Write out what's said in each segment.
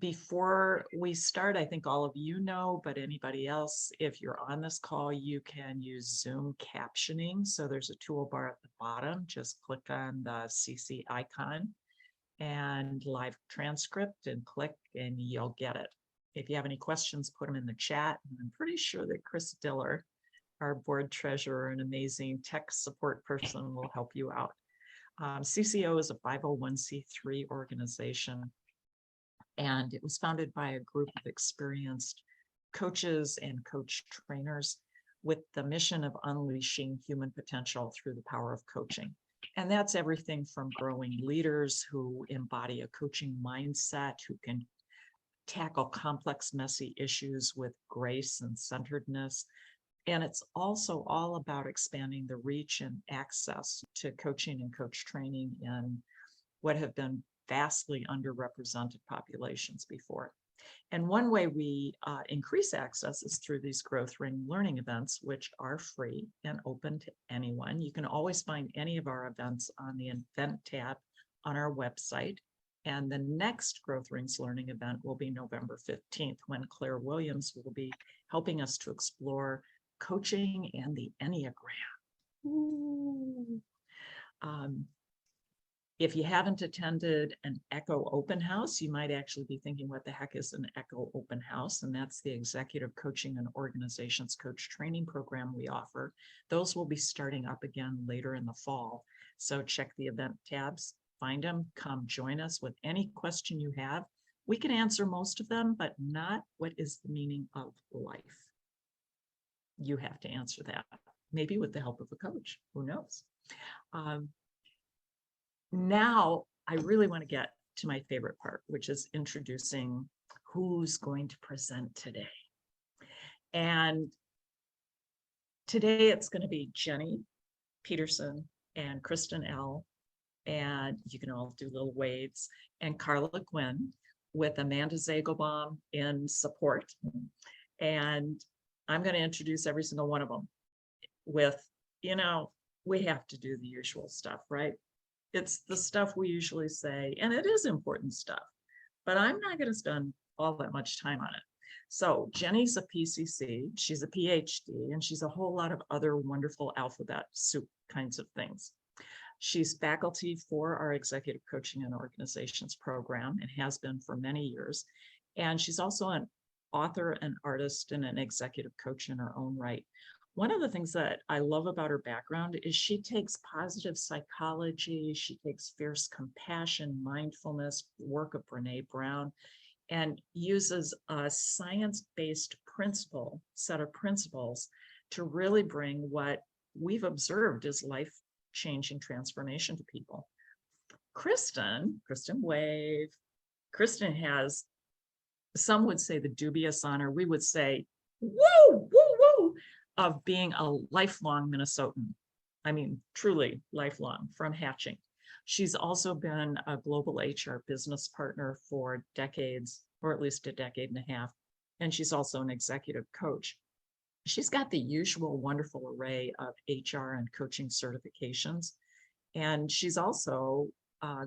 Before we start, I think all of you know, but anybody else, if you're on this call, you can use Zoom captioning. So there's a toolbar at the bottom. Just click on the CC icon and live transcript and click and you'll get it. If you have any questions, put them in the chat. And I'm pretty sure that Chris Diller, our board treasurer and amazing tech support person, will help you out. CCO is a 501c3 organization, and it was founded by a group of experienced coaches and coach trainers with the mission of unleashing human potential through the power of coaching. And that's everything from growing leaders who embody a coaching mindset, who can tackle complex, messy issues with grace and centeredness. And it's also all about expanding the reach and access to coaching and coach training in what have been vastly underrepresented populations before. And one way we increase access is through these Growth Ring learning events, which are free and open to anyone. You can always find any of our events on the event tab on our website. And the next Growth Rings learning event will be November 15th, when Claire Williams will be helping us to explore coaching and the Enneagram. If you haven't attended an ECHO open house, you might actually be thinking, what the heck is an ECHO open house? And that's the Executive Coaching and Organizations Coach Training Program we offer. Those will be starting up again later in the fall. So check the event tabs, find them, come join us with any question you have. We can answer most of them, but not what is the meaning of life. You have to answer that, maybe with the help of a coach, who knows? Now, I really want to get to my favorite part, which is introducing who's going to present today. And today it's going to be Jenny Peterson and Kristen L. And you can all do little waves, and Karla Quinn with Amanda Zagelbaum in support. And I'm going to introduce every single one of them with, we have to do the usual stuff, right? It's the stuff we usually say, and it is important stuff, but I'm not going to spend all that much time on it. So Jenny's a PCC, she's a PhD, and she's a whole lot of other wonderful alphabet soup kinds of things. She's faculty for our Executive Coaching and Organizations program and has been for many years. And she's also an author, an artist, and an executive coach in her own right. One of the things that I love about her background is she takes positive psychology, she takes fierce compassion, mindfulness, work of Brene Brown, and uses a science-based set of principles to really bring what we've observed as life-changing transformation to people. Kristen wave. Kristen has, some would say, the dubious honor, we would say, woo, woo, woo, of being a lifelong Minnesotan. I mean, truly lifelong, from hatching. She's also been a global HR business partner for decades, or at least a decade and a half. And she's also an executive coach. She's got the usual wonderful array of HR and coaching certifications. And she's also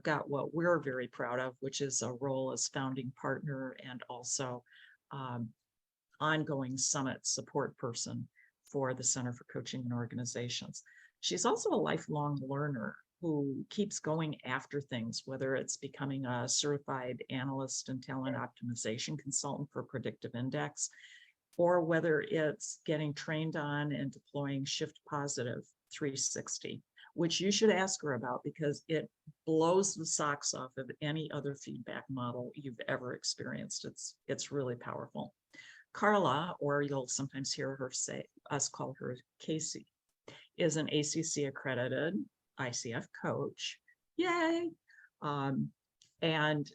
got what we're very proud of, which is a role as founding partner and also ongoing summit support person for the Center for Coaching and Organizations. She's also a lifelong learner who keeps going after things, whether it's becoming a certified analyst and talent optimization consultant for Predictive Index, or whether it's getting trained on and deploying Shift Positive 360, which you should ask her about because it blows the socks off of any other feedback model you've ever experienced. It's really powerful. Karla, or you'll sometimes hear us call her Casey, is an ACC accredited ICF coach. Yay! And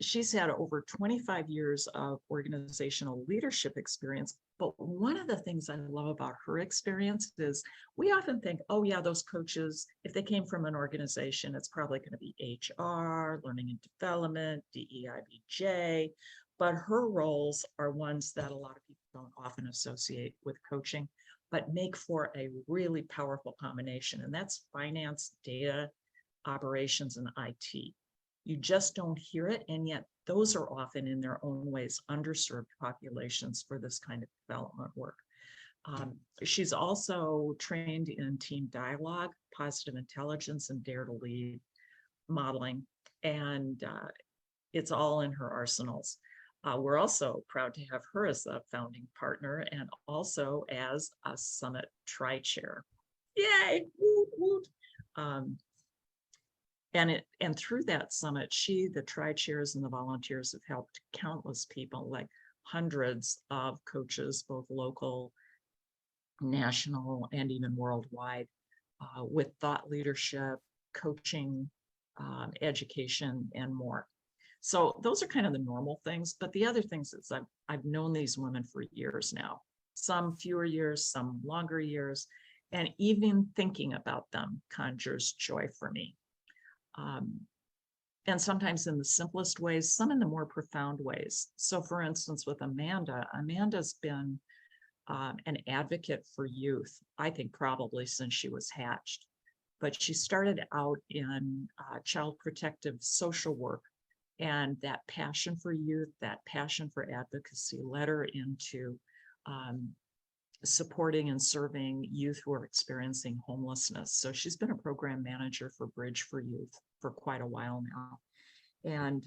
she's had over 25 years of organizational leadership experience. But one of the things I love about her experience is we often think, oh yeah, those coaches, if they came from an organization, it's probably going to be HR, learning and development, DEIBJ. But her roles are ones that a lot of people don't often associate with coaching, but make for a really powerful combination. And that's finance, data, operations, and IT. You just don't hear it. And yet those are often in their own ways underserved populations for this kind of development work. She's also trained in team dialogue, positive intelligence, and dare to lead modeling. And it's all in her arsenals. We're also proud to have her as a founding partner and also as a Summit Tri-Chair. Yay! Woot, woot. And through that summit, the Tri-Chairs and the volunteers have helped countless people, like hundreds of coaches, both local, national, and even worldwide, with thought leadership, coaching, education, and more. So those are kind of the normal things. But the other things is I've known these women for years now, some fewer years, some longer years, and even thinking about them conjures joy for me. And sometimes in the simplest ways, some in the more profound ways. So for instance, with Amanda's been an advocate for youth, I think probably since she was hatched. But she started out in child protective social work, and that passion for youth, that passion for advocacy led her into supporting and serving youth who are experiencing homelessness. So she's been a program manager for Bridge for Youth for quite a while now. And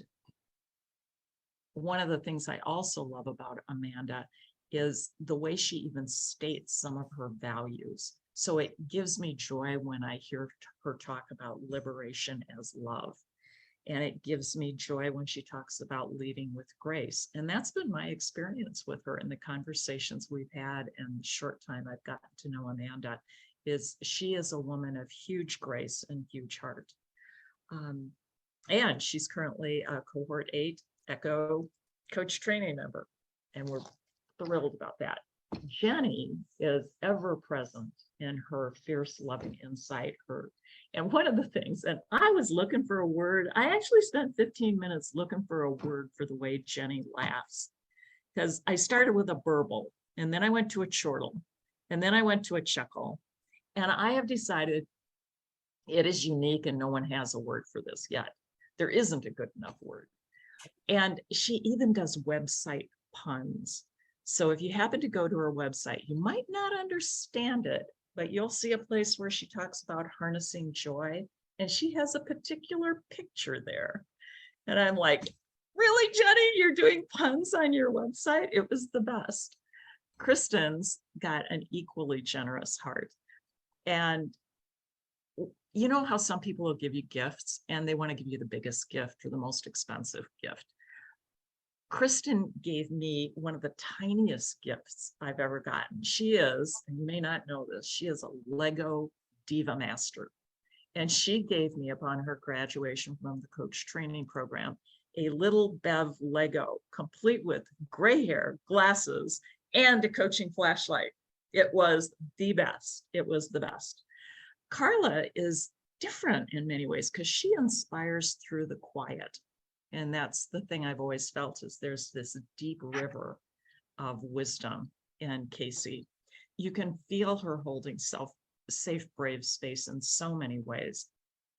one of the things I also love about Amanda is the way she even states some of her values. So it gives me joy when I hear her talk about liberation as love. And it gives me joy when she talks about leading with grace. And that's been my experience with her in the conversations we've had and the short time I've gotten to know Amanda, is she is a woman of huge grace and huge heart. And she's currently a cohort 8 ECHO coach training member. And we're thrilled about that. Jenny is ever present in her fierce, loving insight. And one of the things, and I was looking for a word, I actually spent 15 minutes looking for a word for the way Jenny laughs, because I started with a burble, and then I went to a chortle, and then I went to a chuckle. And I have decided it is unique and no one has a word for this yet. There isn't a good enough word. And she even does website puns. So if you happen to go to her website, you might not understand it, but you'll see a place where she talks about harnessing joy. And she has a particular picture there. And I'm like, really, Jenny, you're doing puns on your website? It was the best. Kristen's got an equally generous heart. And you know how some people will give you gifts and they want to give you the biggest gift or the most expensive gift. Kristen gave me one of the tiniest gifts I've ever gotten. She is, and you may not know this, she is a Lego Diva Master. And she gave me, upon her graduation from the coach training program, a little Bev Lego, complete with gray hair, glasses, and a coaching flashlight. It was the best. It was the best. Karla is different in many ways because she inspires through the quiet. And that's the thing I've always felt, is there's this deep river of wisdom in Casey. You can feel her holding safe, brave space in so many ways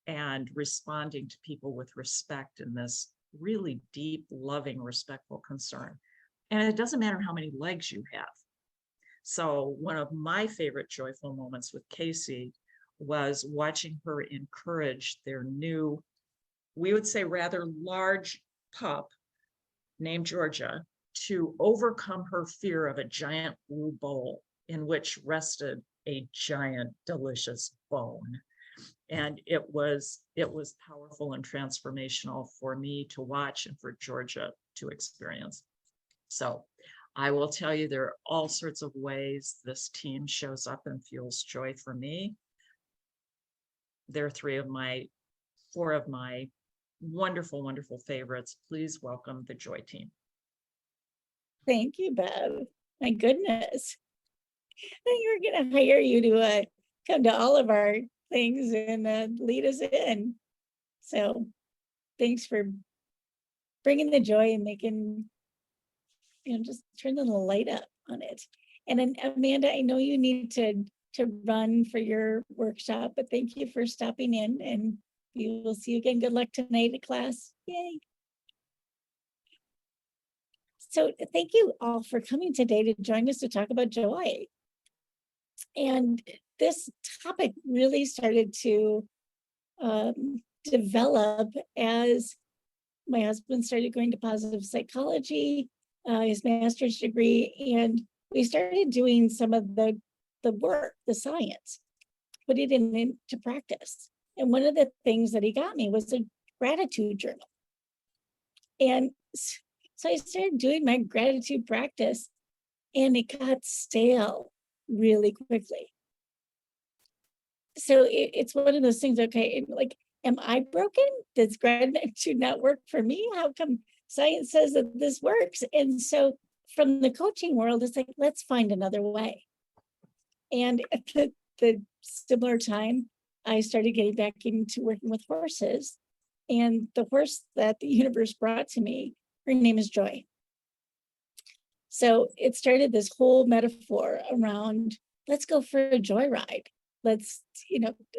and responding to people with respect in this really deep, loving, respectful concern. And it doesn't matter how many legs you have. So one of my favorite joyful moments with Casey was watching her encourage their new, we would say rather large pup named Georgia to overcome her fear of a giant blue bowl in which rested a giant, delicious bone. And it was powerful and transformational for me to watch and for Georgia to experience. So I will tell you, there are all sorts of ways this team shows up and fuels joy for me. There are 4 of my wonderful, wonderful favorites. Please welcome the Joy team. Thank you, Bev. My goodness. I think we're going to hire you to come to all of our things and lead us in. So thanks for bringing the joy and making, just turning the light up on it. And then Amanda, I know you need to run for your workshop, but thank you for stopping in and We will see you again. Good luck tonight in class. Yay. So thank you all for coming today to join us to talk about joy. And this topic really started to develop as my husband started going to positive psychology, his master's degree, and we started doing some of the work, the science, put it into practice. And one of the things that he got me was a gratitude journal. And so I started doing my gratitude practice, and it got stale really quickly. So it's one of those things, okay, like, am I broken? Does gratitude not work for me? How come science says that this works? And so from the coaching world, it's like, let's find another way. And at the similar time, I started getting back into working with horses. And the horse that the universe brought to me, her name is Joy. So it started this whole metaphor around, let's go for a joyride. Let's,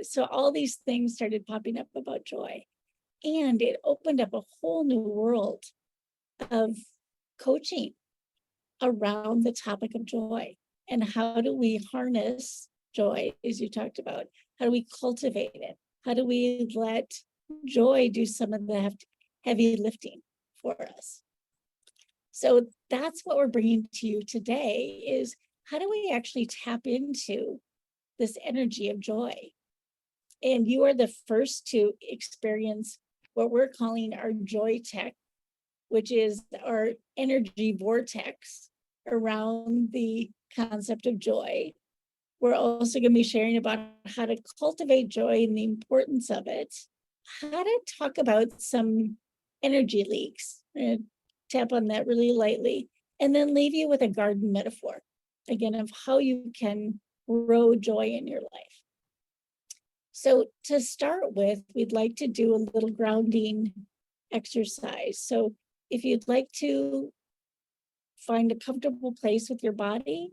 so all these things started popping up about joy. And it opened up a whole new world of coaching around the topic of joy. And how do we harness joy, as you talked about? How do we cultivate it? How do we let joy do some of the heavy lifting for us? So that's what we're bringing to you today, is how do we actually tap into this energy of joy? And you are the first to experience what we're calling our joy tech, which is our energy vortex around the concept of joy. We're also going to be sharing about how to cultivate joy and the importance of it, how to talk about some energy leaks, tap on that really lightly, and then leave you with a garden metaphor, again, of how you can grow joy in your life. So to start with, we'd like to do a little grounding exercise. So if you'd like to find a comfortable place with your body,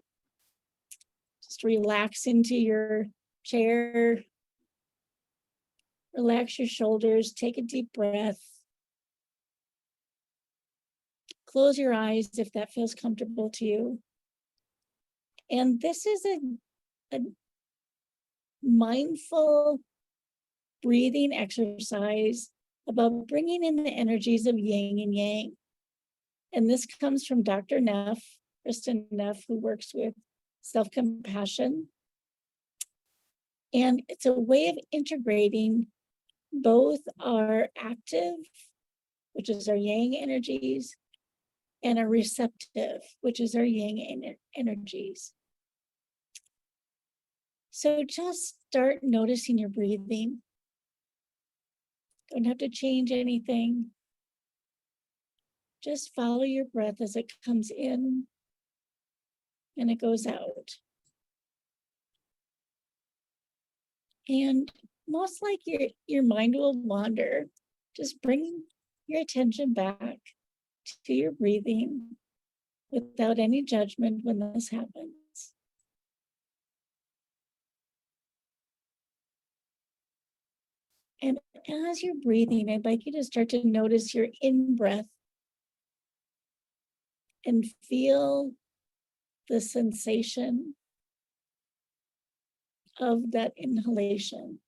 just relax into your chair, relax your shoulders, take a deep breath. Close your eyes if that feels comfortable to you. And this is a mindful breathing exercise about bringing in the energies of yin and yang. And this comes from Dr. Neff, Kristen Neff, who works with self-compassion. And it's a way of integrating both our active, which is our yang energies, and our receptive, which is our yang energies. So just start noticing your breathing. Don't have to change anything. Just follow your breath as it comes in and it goes out. And most like your mind will wander. Just bring your attention back to your breathing without any judgment when this happens. And as you're breathing, I'd like you to start to notice your in-breath and feel the sensation of that inhalation.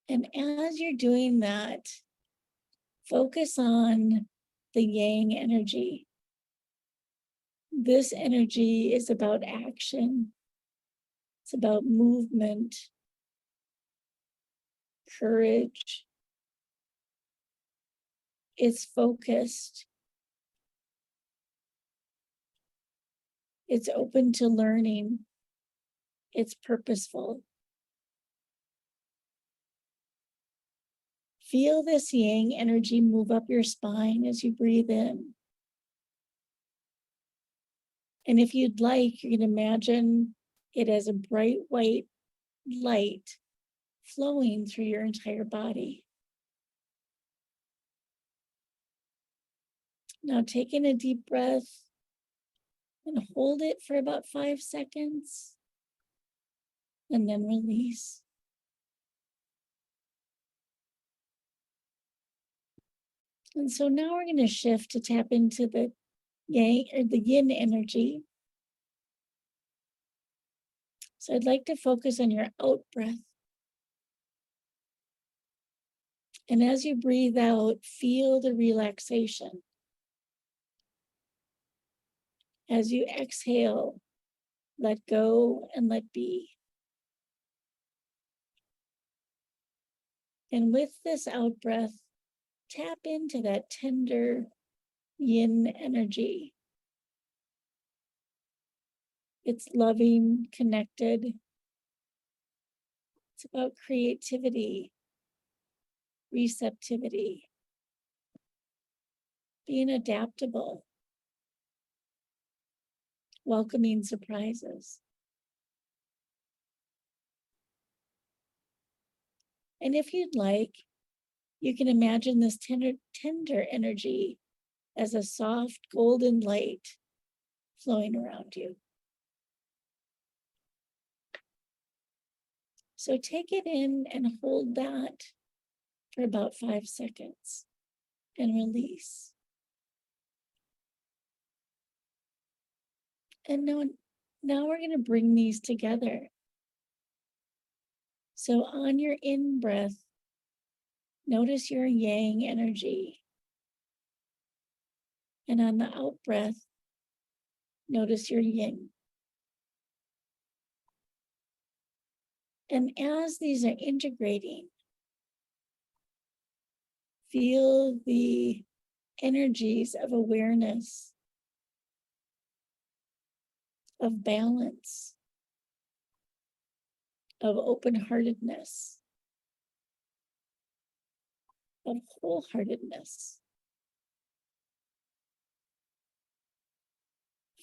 And as you're doing that, focus on the yang energy. This energy is about action. It's about movement, courage. It's focused. It's open to learning. It's purposeful. Feel this yang energy move up your spine as you breathe in. And if you'd like, you can imagine it as a bright white light flowing through your entire body. Now taking a deep breath and hold it for about 5 seconds. and then release. And so now we're going to shift to tap into the yang or the yin energy. So I'd like to focus on your out breath. And as you breathe out, feel the relaxation. As you exhale, let go and let be. And with this out breath, tap into that tender yin energy. It's loving, connected. It's about creativity, receptivity, being adaptable, welcoming surprises. And if you'd like, you can imagine this tender energy as a soft golden light flowing around you. So take it in and hold that for about 5 seconds and release. And now we're going to bring these together. So on your in breath, notice your yang energy. And on the out breath, notice your yin. And as these are integrating, feel the energies of awareness, of balance, of open-heartedness, of wholeheartedness.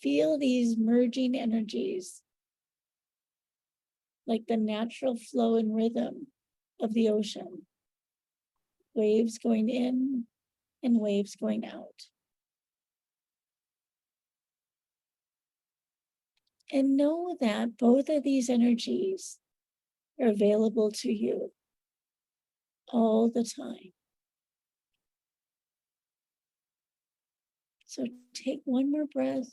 Feel these merging energies like the natural flow and rhythm of the ocean. Waves going in and waves going out. And know that both of these energies are available to you all the time. So take one more breath.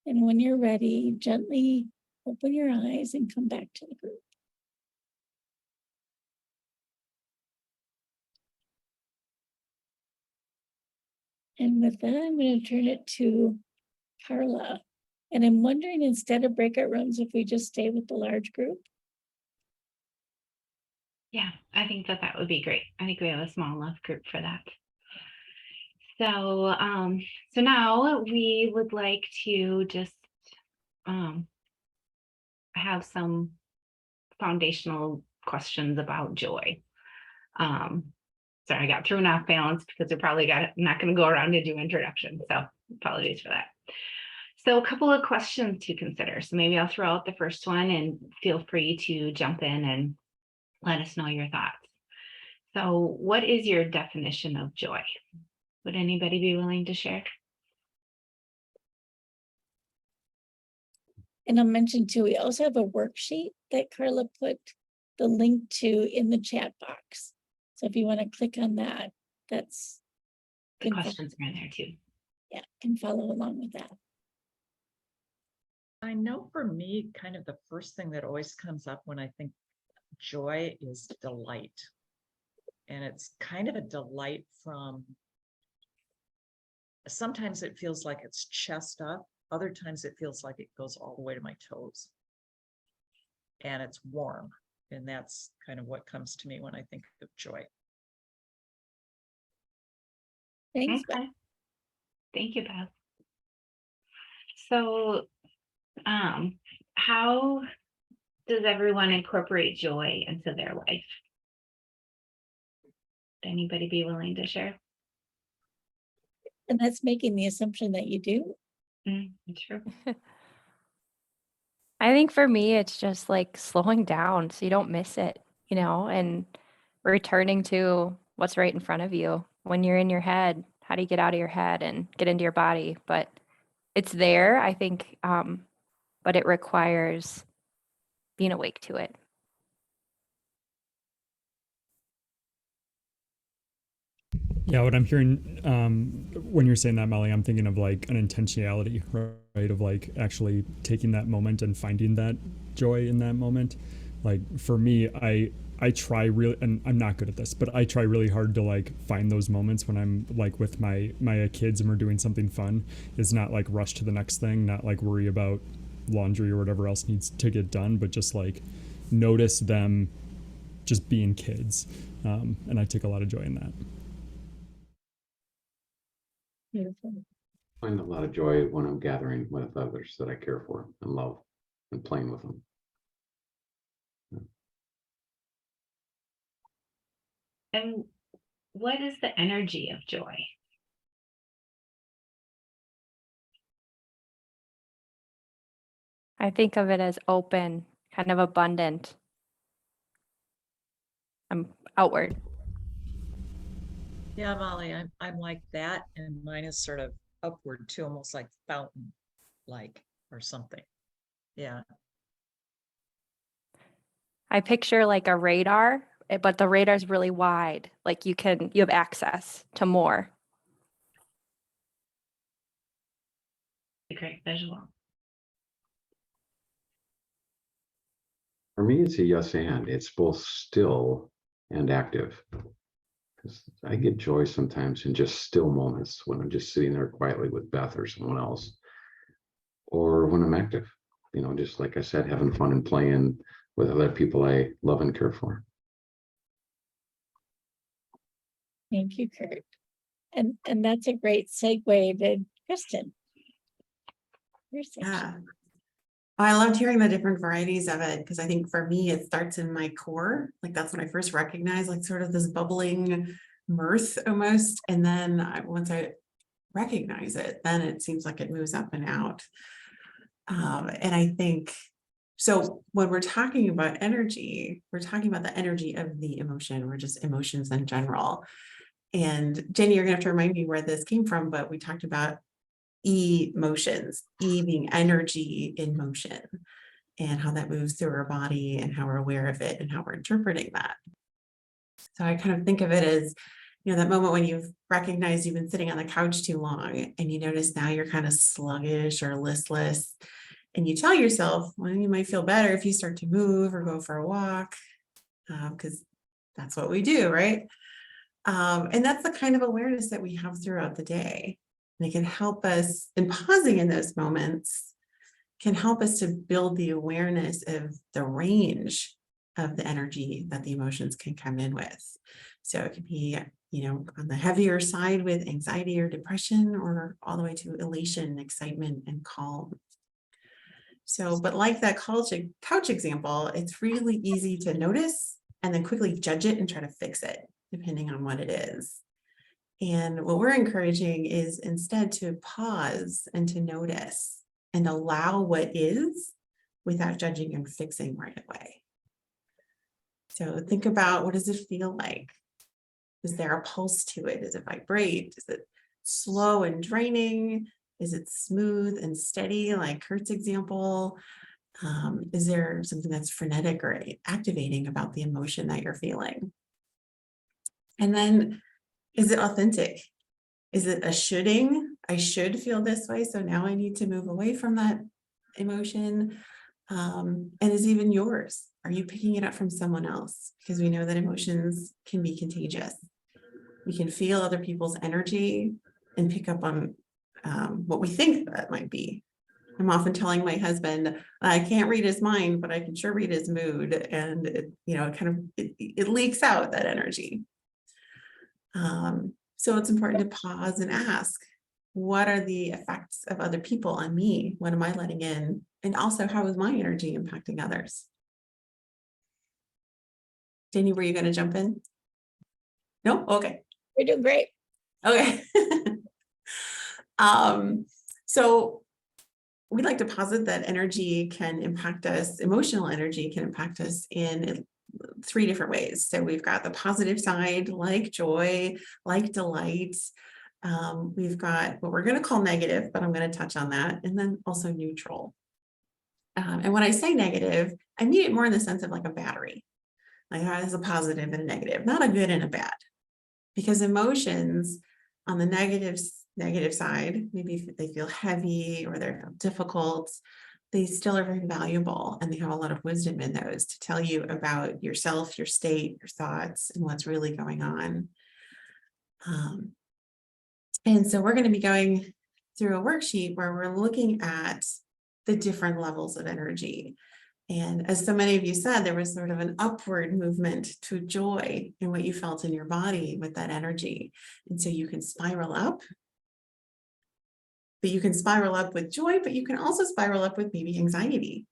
And when you're ready, gently open your eyes and come back to the group. And with that, I'm going to turn it to Karla. And I'm wondering, instead of breakout rooms, if we just stay with the large group. Yeah, I think that would be great. I think we have a small enough group for that. So, so now we would like to just have some foundational questions about joy. Sorry, I got thrown off balance because we're probably not going to go around and do introductions. So apologies for that. So a couple of questions to consider. So maybe I'll throw out the first one and feel free to jump in and let us know your thoughts. So what is your definition of joy? Would anybody be willing to share? And I'll mention too, we also have a worksheet that Karla put the link to in the chat box. So if you want to click on that, that's The questions are in there too. Yeah, can follow along with that. I know for me, kind of the first thing that always comes up when I think joy is delight. And it's kind of a delight from, sometimes it feels like it's chest up, other times it feels like it goes all the way to my toes. And it's warm. And that's kind of what comes to me when I think of joy. Thanks. Okay. Thank you, Beth. So, how does everyone incorporate joy into their life? Would anybody be willing to share? And that's making the assumption that you do. True. I think for me, it's just like slowing down so you don't miss it, and returning to what's right in front of you. When you're in your head, how do you get out of your head and get into your body? But it's there. I think but it requires being awake to it. Yeah, what I'm hearing when you're saying that, Molly, I'm thinking of like an intentionality, right? Of like actually taking that moment and finding that joy in that moment. Like for me, I try really, and I'm not good at this, but I try really hard to like find those moments when I'm like with my kids and we're doing something fun. Is not like rush to the next thing, not like worry about laundry or whatever else needs to get done, but just like notice them just being kids. And I take a lot of joy in that. Beautiful. I find a lot of joy when I'm gathering with others that I care for and love and playing with them. And what is the energy of joy? I think of it as open, kind of abundant. I'm outward. Yeah, Molly, I'm like that, and mine is sort of upward too, almost like fountain like or something. Yeah. I picture like a radar, but the radar's really wide. Like you have access to more. A great visual. For me, it's a yes and. It's both still and active. Because I get joy sometimes in just still moments when I'm just sitting there quietly with Beth or someone else. Or when I'm active, just like I said, having fun and playing with other people I love and care for. Thank you, Kurt. And that's a great segue to Kristen. Your section. Yeah. I loved hearing the different varieties of it because I think for me, it starts in my core. Like that's when I first recognized like sort of this bubbling mirth almost. And then once I recognize it, then it seems like it moves up and out. And I think, so when we're talking about energy, we're talking about the energy of the emotion, or just emotions in general. And Jenny, you're gonna have to remind me where this came from, but we talked about emotions, E being energy in motion, and how that moves through our body and how we're aware of it and how we're interpreting that. So I kind of think of it as, that moment when you've recognized you've been sitting on the couch too long and you notice now you're kind of sluggish or listless, and you tell yourself, well, you might feel better if you start to move or go for a walk, because that's what we do, right? And that's the kind of awareness that we have throughout the day. And it can help us, and pausing in those moments can help us to build the awareness of the range of the energy that the emotions can come in with. So it could be, on the heavier side with anxiety or depression, or all the way to elation, excitement, and calm. So, but like that couch example, it's really easy to notice and then quickly judge it and try to fix it, depending on what it is. And what we're encouraging is instead to pause and to notice and allow what is without judging and fixing right away. So think about, what does it feel like? Is there a pulse to it? Does it vibrate? Is it slow and draining? Is it smooth and steady, like Kurt's example? Is there something that's frenetic or activating about the emotion that you're feeling? And then, is it authentic? Is it a shoulding? I should feel this way, so now I need to move away from that emotion. And is it even yours? Are you picking it up from someone else? Because we know that emotions can be contagious. We can feel other people's energy and pick up on what we think that might be. I'm often telling my husband, I can't read his mind, but I can sure read his mood. And it leaks out, that energy. So it's important to pause and ask, what are the effects of other people on me? What am I letting in? And also, how is my energy impacting others? Jenny, were you going to jump in? No? Okay. You're doing great. Okay. So we'd like to posit that energy can impact us, emotional energy can impact us in 3 different ways. So we've got the positive side, like joy, like delight. We've got what we're going to call negative, but I'm going to touch on that. And then also neutral. And when I say negative, I mean it more in the sense of like a battery. Like there's a positive and a negative, not a good and a bad. Because emotions on the negative side, maybe if they feel heavy or they feel difficult, they still are very valuable, and they have a lot of wisdom in those to tell you about yourself, your state, your thoughts, and what's really going on. And so we're going to be going through a worksheet where we're looking at the different levels of energy. And as so many of you said, there was sort of an upward movement to joy in what you felt in your body with that energy. And so you can spiral up. But you can spiral up with joy, but you can also spiral up with maybe anxiety.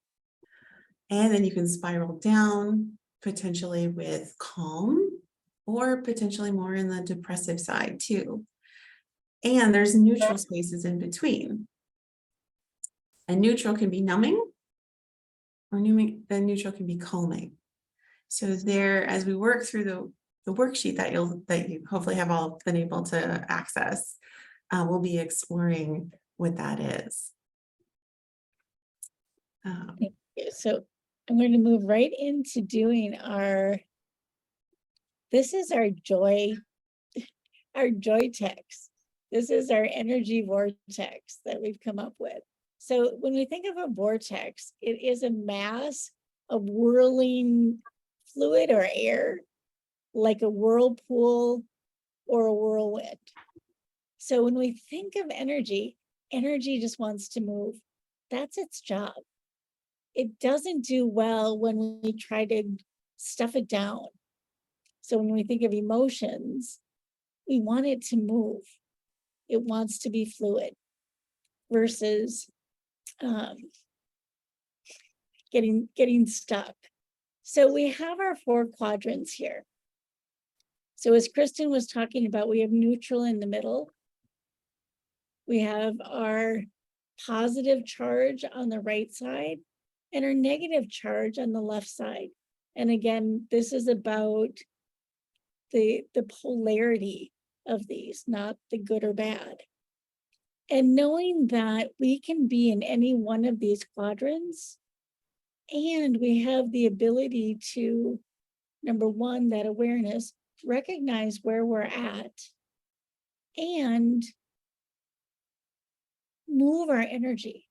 And then you can spiral down potentially with calm, or potentially more in the depressive side too. And there's neutral spaces in between. And neutral can be numbing, or then neutral can be calming. So there, as we work through the worksheet that you hopefully have all been able to access, we'll be exploring what that is. Thank you. So I'm going to move right into doing this is our joy text. This is our energy vortex that we've come up with. So when we think of a vortex, it is a mass of whirling fluid or air, like a whirlpool or a whirlwind. So when we think of energy just wants to move. That's its job. It doesn't do well when we try to stuff it down. So when we think of emotions, we want it to move. It wants to be fluid versus getting stuck. So we have our 4 quadrants here. So as Kristen was talking about, we have neutral in the middle. We have our positive charge on the right side and our negative charge on the left side. And again, this is about the polarity of these, not the good or bad. And knowing that we can be in any one of these quadrants, and we have the ability to, number one, that awareness, recognize where we're at, and move our energy.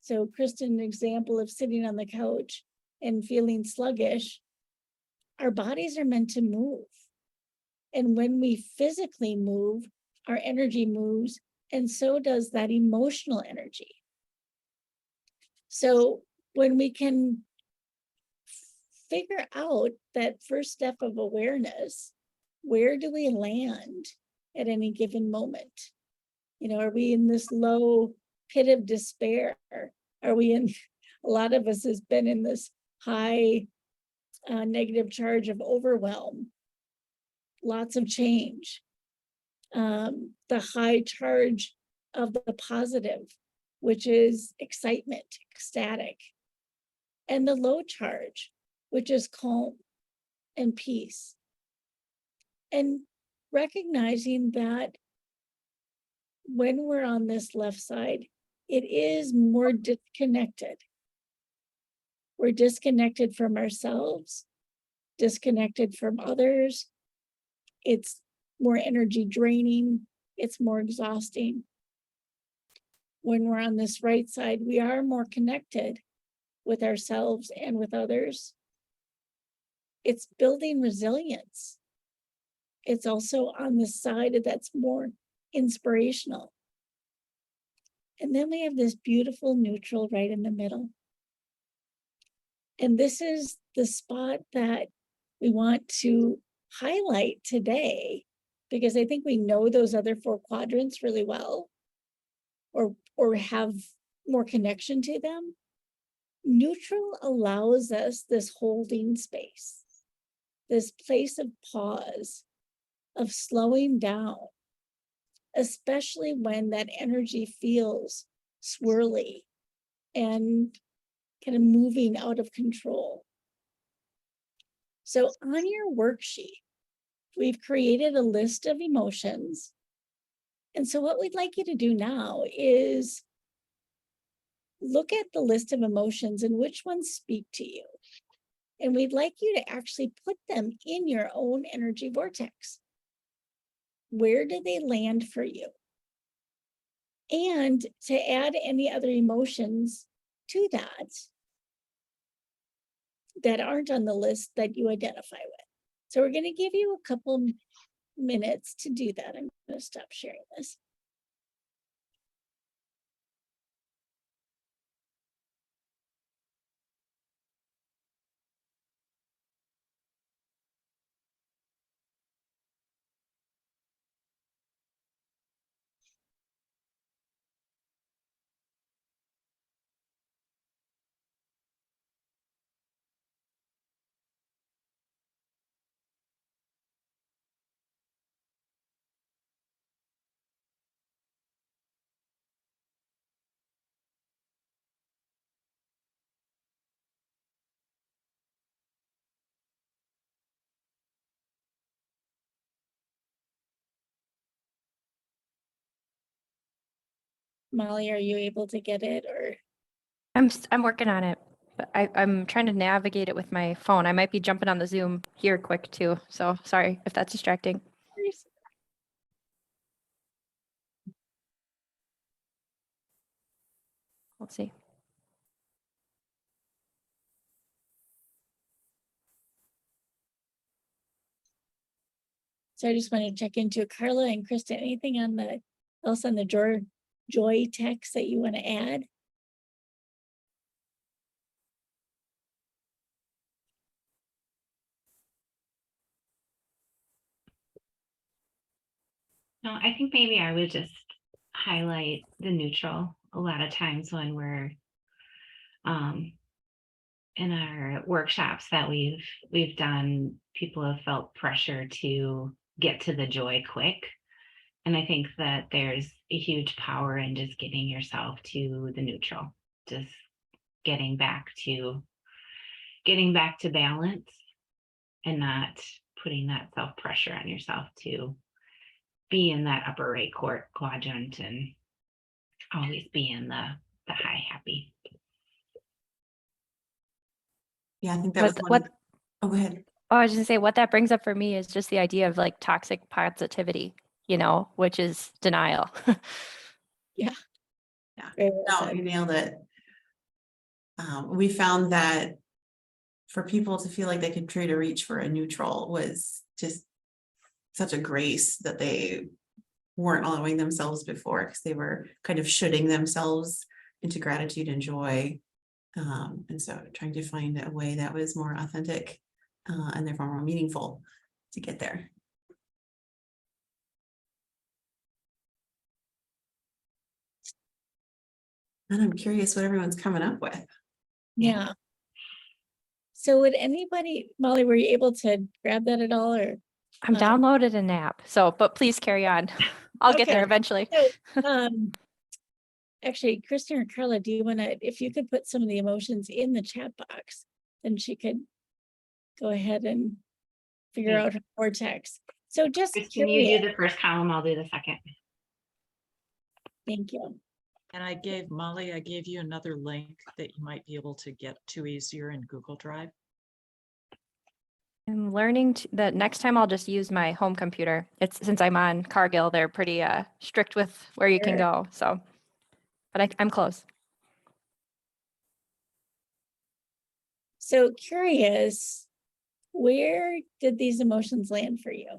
So Kristen, an example of sitting on the couch and feeling sluggish, our bodies are meant to move. And when we physically move, our energy moves, and so does that emotional energy. So when we can figure out that first step of awareness, where do we land at any given moment? You know, are we in this low pit of despair? Are we in, a lot of us has been in this high negative charge of overwhelm, lots of change. The high charge of the positive, which is excitement, ecstatic, and the low charge, which is calm and peace. And recognizing that when we're on this left side, it is more disconnected. We're disconnected from ourselves, disconnected from others. It's more energy draining. It's more exhausting. When we're on this right side, we are more connected with ourselves and with others. It's building resilience. It's also on the side that's more inspirational. And then we have this beautiful neutral right in the middle. And this is the spot that we want to highlight today, because I think we know those other 4 quadrants really well, or have more connection to them. Neutral allows us this holding space, this place of pause, of slowing down, especially when that energy feels swirly and kind of moving out of control. So on your worksheet, we've created a list of emotions. And so what we'd like you to do now is look at the list of emotions and which ones speak to you. And we'd like you to actually put them in your own energy vortex. Where do they land for you? And to add any other emotions to that aren't on the list that you identify with. So we're going to give you a couple minutes to do that. I'm going to stop sharing this. Molly, are you able to get it, or? I'm working on it, but I'm trying to navigate it with my phone. I might be jumping on the Zoom here quick too. So sorry if that's distracting. Let's see. So I just want to check into Karla and Kristen, anything on the else on the joy text that you want to add? No, I think maybe I would just highlight the neutral. A lot of times when we're in our workshops that we've done, people have felt pressure to get to the joy quick. And I think that there's a huge power in just getting yourself to the neutral, just getting back to balance and not putting that self pressure on yourself to be in that upper right quadrant and always be in the high happy. Yeah, I think that was one. Oh, go ahead. Oh, I was just gonna say what that brings up for me is just the idea of like toxic positivity, which is denial. Yeah. Yeah. Very well No, said. you nailed it. We found that for people to feel like they could try to reach for a neutral was just such a grace that they weren't allowing themselves before, because they were kind of shooting themselves into gratitude and joy. And so trying to find a way that was more authentic and therefore more meaningful to get there. And I'm curious what everyone's coming up with. Yeah. So would anybody, Molly, were you able to grab that at all, or? I'm downloaded an app, but please carry on. I'll get there Okay. eventually. So, actually, Kristen or Karla, do you want to, if you could put some of the emotions in the chat box, then she could go ahead and figure out her vortex. So just Kristen, curious. you do the first column, I'll do the second. Thank you. And I gave you another link that you might be able to get to easier in Google Drive. I'm learning that next time I'll just use my home computer. It's since I'm on Cargill, they're pretty strict with where you can go. So, but I'm close. So curious, where did these emotions land for you?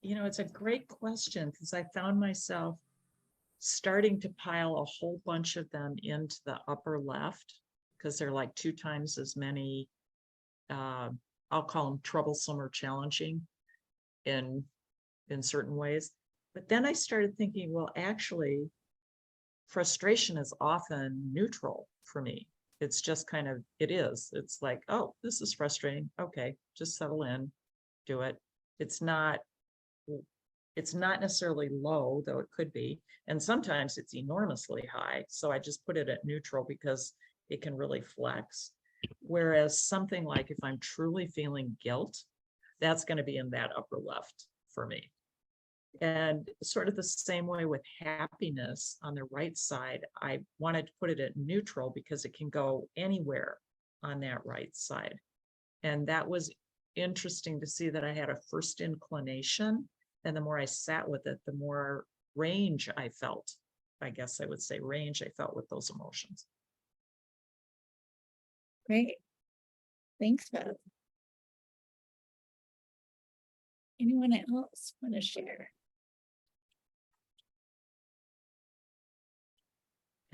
It's a great question, because I found myself starting to pile a whole bunch of them into the upper left, because they're like 2 times as many. I'll call them troublesome or challenging in certain ways. But then I started thinking, well, actually, frustration is often neutral for me. It's just kind of, it's like, oh, this is frustrating. Okay, just settle in, do it. It's not necessarily low, though it could be. And sometimes it's enormously high. So I just put it at neutral because it can really flex. Whereas something like if I'm truly feeling guilt, that's going to be in that upper left for me. And sort of the same way with happiness on the right side, I wanted to put it at neutral because it can go anywhere on that right side. And that was interesting to see that I had a first inclination. And the more I sat with it, the more range I felt. I guess I would say range I felt with those emotions. Great. Thanks, Bev. Anyone else want to share?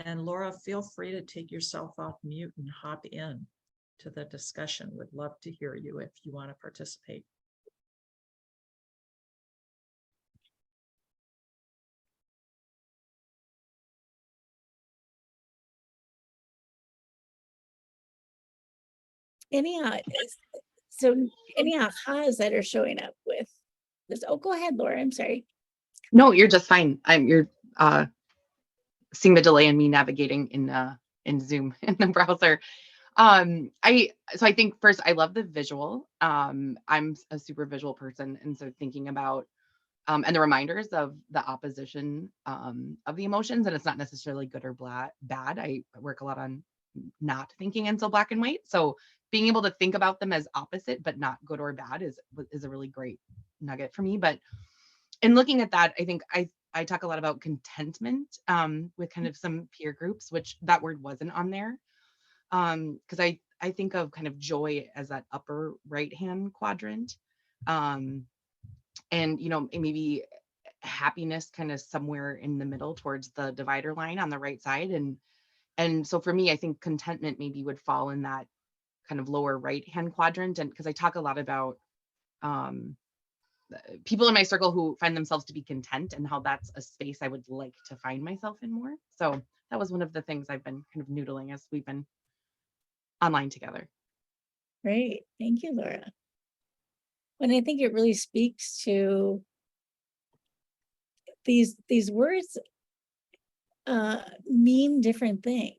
And Laura, feel free to take yourself off mute and hop in to the discussion. Would love to hear you if you want to participate. Any so any ahas that are showing up with this? Oh, go ahead, Laura. I'm sorry. No, you're just fine. You're seeing the delay in me navigating in Zoom in the browser. I think first I love the visual. I'm a super visual person, and so thinking about and the reminders of the opposition of the emotions, and it's not necessarily good or bad. I work a lot on not thinking in so black and white. So being able to think about them as opposite but not good or bad is a really great nugget for me. But in looking at that, I think I talk a lot about contentment with kind of some peer groups, which that word wasn't on there. Because I think of kind of joy as that upper right hand quadrant. And maybe happiness kind of somewhere in the middle towards the divider line on the right side. And so for me, I think contentment maybe would fall in that kind of lower right hand quadrant. And because I talk a lot about people in my circle who find themselves to be content and how that's a space I would like to find myself in more. So that was one of the things I've been kind of noodling as we've been online together. Great. Thank you, Laura. And I think it really speaks to these words mean different things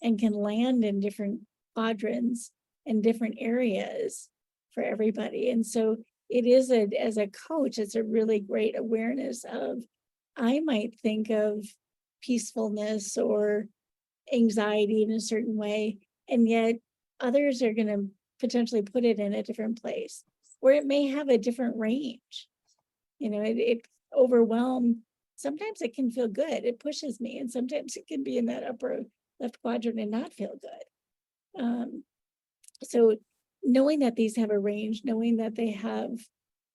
and can land in different quadrants and different areas for everybody. And so it is as a coach, it's a really great awareness of, I might think of peacefulness or anxiety in a certain way, and yet others are going to potentially put it in a different place where it may have a different range. It overwhelmed. Sometimes it can feel good. It pushes me. And sometimes it can be in that upper left quadrant and not feel good. So knowing that these have a range, knowing that they have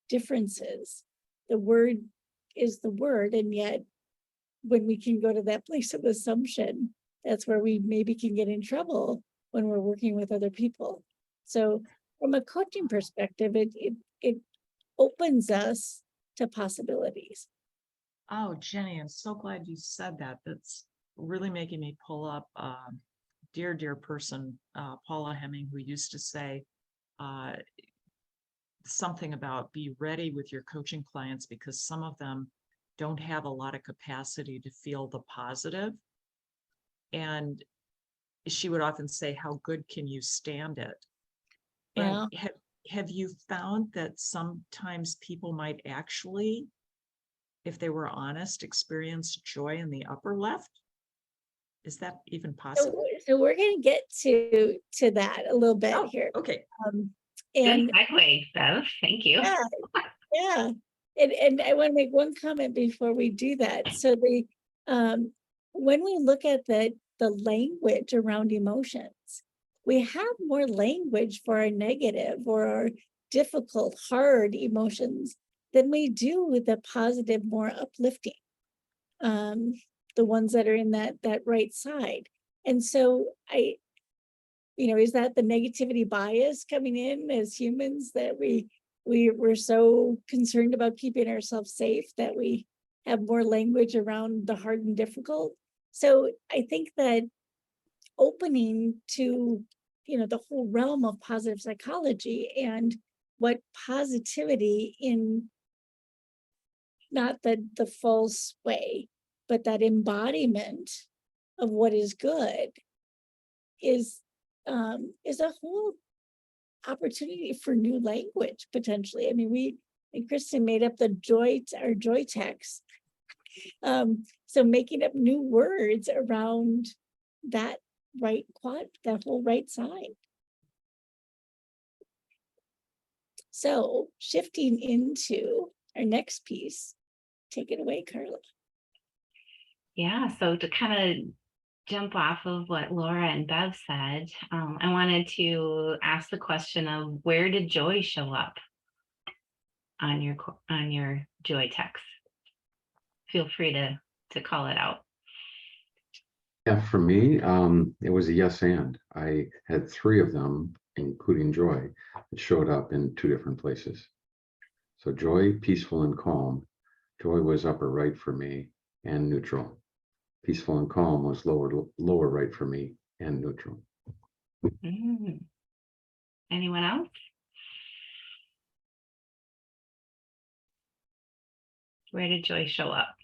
differences, the word is the word. And yet when we can go to that place of assumption, that's where we maybe can get in trouble when we're working with other people. So from a coaching perspective, it opens us to possibilities. Oh, Jenny, I'm so glad you said that. That's really making me pull up dear person, Paula Hemming, who used to say something about be ready with your coaching clients because some of them don't have a lot of capacity to feel the positive. And she would often say, how good can you stand it? Wow. And have you found that sometimes people might actually, if they were honest, experience joy in the upper left? Is that even possible? So we're going to get to that a little bit here. Okay. And Good segue, Bev. Thank you. yeah. And I want to make one comment before we do that. So when we look at the language around emotions, we have more language for our negative or our difficult, hard emotions than we do with the positive, more uplifting, the ones that are in that right side. And so is that the negativity bias coming in as humans that we're so concerned about keeping ourselves safe that we have more language around the hard and difficult? So I think that opening to the whole realm of positive psychology and what positivity in not the false way, but that embodiment of what is good is a whole opportunity for new language potentially. I mean, And Kristen made up the joy text. So making up new words around that that whole right side. So shifting into our next piece, take it away, Karla. Yeah, so to kind of jump off of what Laura and Bev said, I wanted to ask the question of where did joy show up on your joy text? Feel free to call it out. Yeah, for me, it was a yes and. I had 3 of them, including joy, that showed up in 2 different places. So joy, peaceful and calm. Joy was upper right for me and neutral. Peaceful and calm was lower right for me and neutral. Anyone else? Where did joy show up?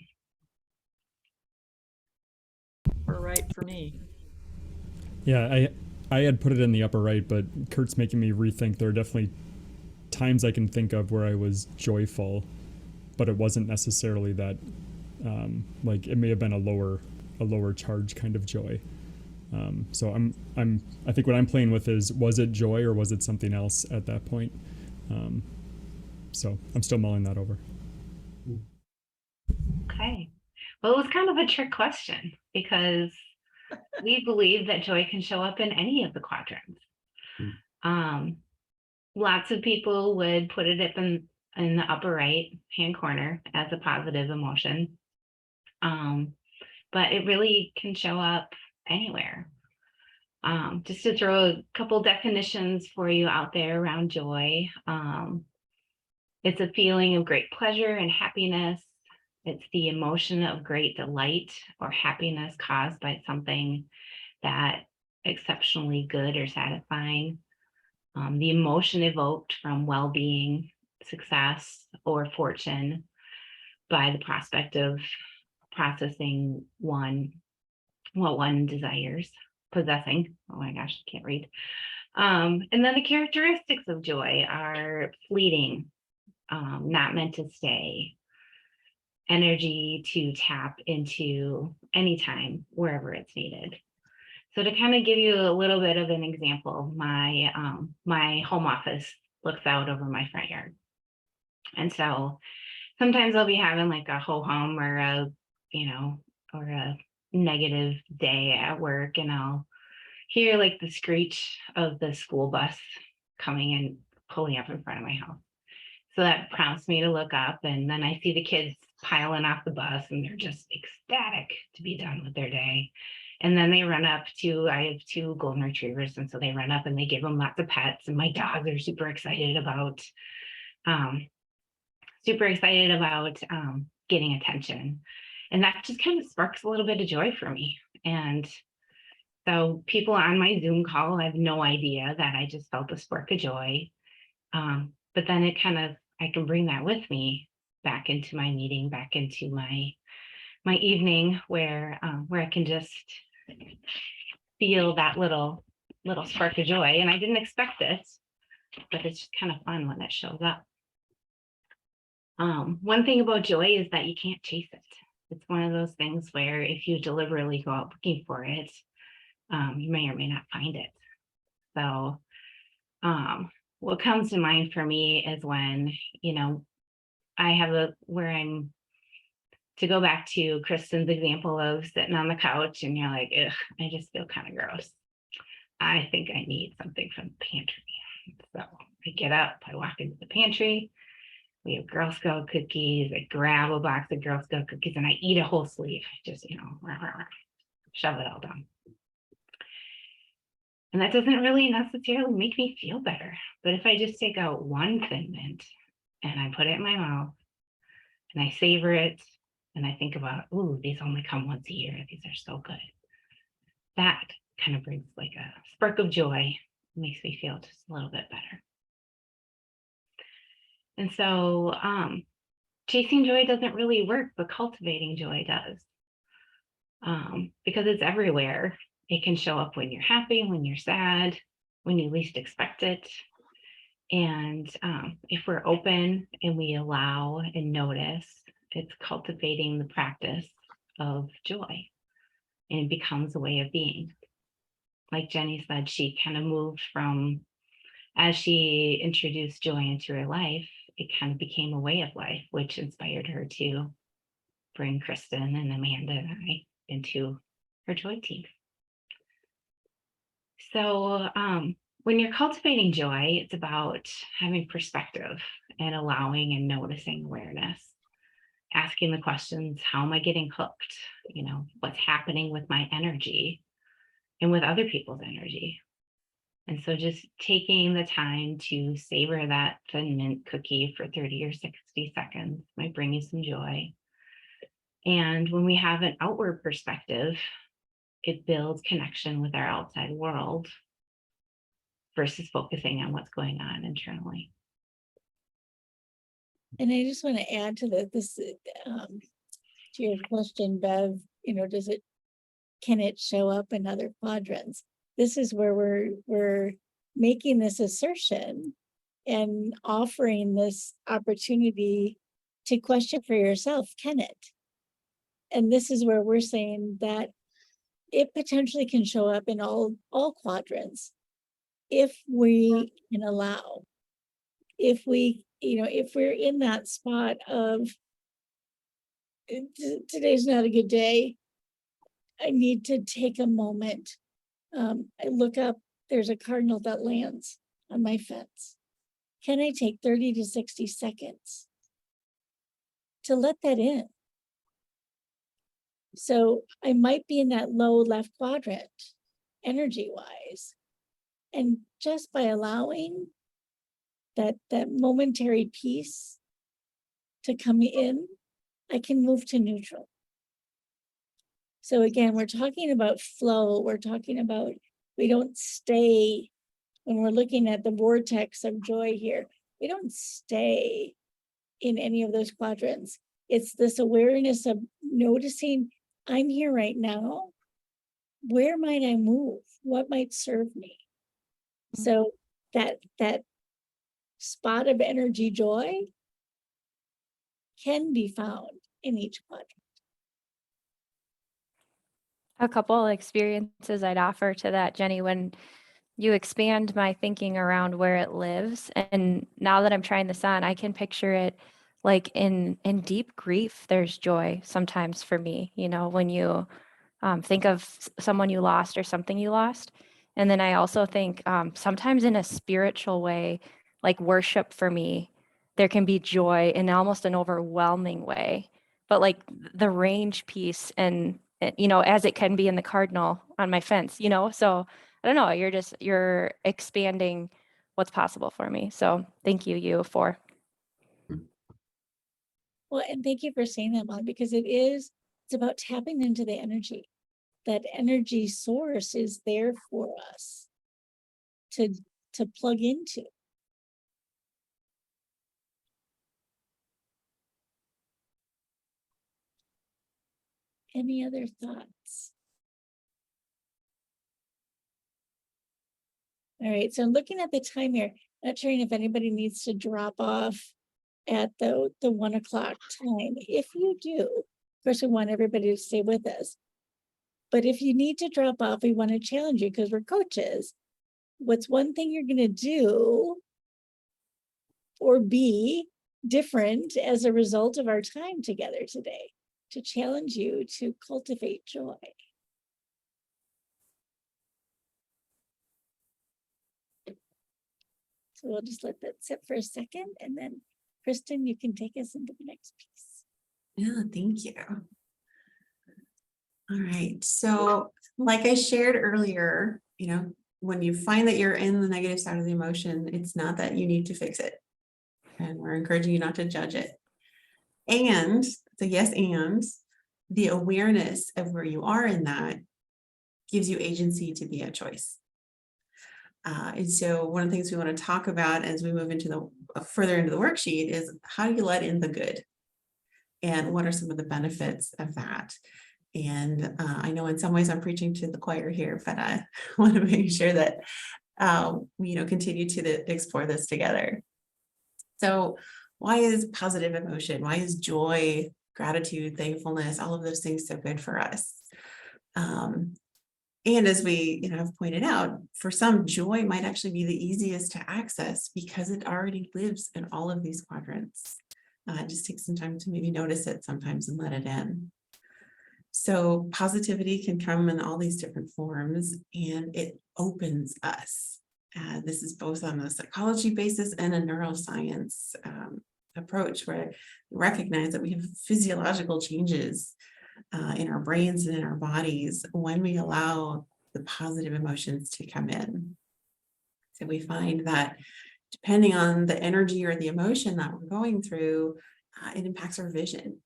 Or right for me. Yeah, I had put it in the upper right, but Kurt's making me rethink. There are definitely times I can think of where I was joyful, but it wasn't necessarily that. Like it may have been a lower charge kind of joy. So I think what I'm playing with is, was it joy or was it something else at that point? So I'm still mulling that over. Okay. Well, it was kind of a trick question because we believe that joy can show up in any of the quadrants. Lots of people would put it up in the upper right hand corner as a positive emotion. But it really can show up anywhere. Just to throw a couple definitions for you out there around joy. It's a feeling of great pleasure and happiness. It's the emotion of great delight or happiness caused by something that exceptionally good or satisfying. The emotion evoked from well-being, success, or fortune by the prospect of processing what one desires, possessing. Oh my gosh, I can't read. And then the characteristics of joy are fleeting, not meant to stay, energy to tap into anytime, wherever it's needed. So to kind of give you a little bit of an example, my home office looks out over my front yard. And so sometimes I'll be having like a ho-hum or a negative day at work, and I'll hear like the screech of the school bus coming and pulling up in front of my house. So that prompts me to look up, and then I see the kids piling off the bus and they're just ecstatic to be done with their day. And then they run up to, I have 2 golden retrievers, and so they run up and they give them lots of pets, and my dogs are super excited about getting attention. And that just kind of sparks a little bit of joy for me. And so people on my Zoom call have no idea that I just felt a spark of joy. But then it kind of, I can bring that with me back into my meeting, back into my evening where I can just feel that little spark of joy. And I didn't expect this, but it's just kind of fun when it shows up. One thing about joy is that you can't chase it. It's one of those things where if you deliberately go out looking for it, you may or may not find it. So what comes to mind for me is when, I have where I'm, to go back to Kristen's example of sitting on the couch and you're like, ugh, I just feel kind of gross. I think I need something from the pantry. So I get up, I walk into the pantry. We have Girl Scout cookies. I grab a box of Girl Scout cookies and I eat a whole sleeve. Just, shove it all down. And that doesn't really necessarily make me feel better. But if I just take out one Thin Mint and I put it in my mouth and I savor it and I think about, ooh, these only come once a year. These are so good. That kind of brings like a spark of joy. It makes me feel just a little bit better. And so chasing joy doesn't really work, but cultivating joy does. Because it's everywhere. It can show up when you're happy, when you're sad, when you least expect it. And if we're open and we allow and notice, it's cultivating the practice of joy, and it becomes a way of being. Like Jenny said, she kind of moved from, as she introduced joy into her life, it kind of became a way of life, which inspired her to bring Kristen and Amanda and I into her joy team. So when you're cultivating joy, it's about having perspective and allowing and noticing awareness, asking the questions, how am I getting hooked? You know, what's happening with my energy and with other people's energy? And so just taking the time to savor that Thin Mint cookie for 30 or 60 seconds might bring you some joy. And when we have an outward perspective, it builds connection with our outside world versus focusing on what's going on internally. And I just want to add to this, to your question, Bev, you know, can it show up in other quadrants? This is where we're making this assertion and offering this opportunity to question for yourself, can it? And this is where we're saying that it potentially can show up in all quadrants if we can allow, if we, you know, if we're in that spot of today's not a good day, I need to take a moment. I look up, there's a cardinal that lands on my fence. Can I take 30 to 60 seconds to let that in? So I might be in that low left quadrant, energy wise. And just by allowing that momentary peace to come in, I can move to neutral. So again, we're talking about flow. We're talking about, we don't stay, when we're looking at the vortex of joy here, we don't stay in any of those quadrants. It's this awareness of noticing, I'm here right now. Where might I move? What might serve me? So that spot of energy joy can be found in each quadrant. A couple experiences I'd offer to that, Jenny, when you expand my thinking around where it lives. And now that I'm trying this on, I can picture it like in deep grief, there's joy sometimes for me, you know, when you think of someone you lost or something you lost. And then I also think sometimes in a spiritual way, like worship for me, there can be joy in almost an overwhelming way. But like the range piece and, you know, as it can be in the cardinal on my fence, you know, so I don't know, you're expanding what's possible for me. So thank you for. Well, and thank you for saying that, Mom, because it's about tapping into the energy. That energy source is there for us to plug into. Any other thoughts? All right, so I'm looking at the time here, not sure if anybody needs to drop off at the 1 o'clock time. If you do, of course, we want everybody to stay with us. But if you need to drop off, we want to challenge you because we're coaches. What's one thing you're going to do or be different as a result of our time together today to challenge you to cultivate joy? So we'll just let that sit for a second, and then Kristen, you can take us into the next piece. Yeah, thank you. All right. So like I shared earlier, you know, when you find that you're in the negative side of the emotion, it's not that you need to fix it. And we're encouraging you not to judge it. And so yes, and the awareness of where you are in that gives you agency to be a choice. And so one of the things we want to talk about as we move into the further into the worksheet is how do you let in the good? And what are some of the benefits of that? And I know in some ways I'm preaching to the choir here, but I want to make sure that continue to explore this together. So why is positive emotion? Why is joy, gratitude, thankfulness, all of those things so good for us? And as we have pointed out, for some, joy might actually be the easiest to access because it already lives in all of these quadrants. It just takes some time to maybe notice it sometimes and let it in. So positivity can come in all these different forms, and it opens us. This is both on a psychology basis and a neuroscience approach, where we recognize that we have physiological changes in our brains and in our bodies when we allow the positive emotions to come in. So we find that depending on the energy or the emotion that we're going through, it impacts our vision.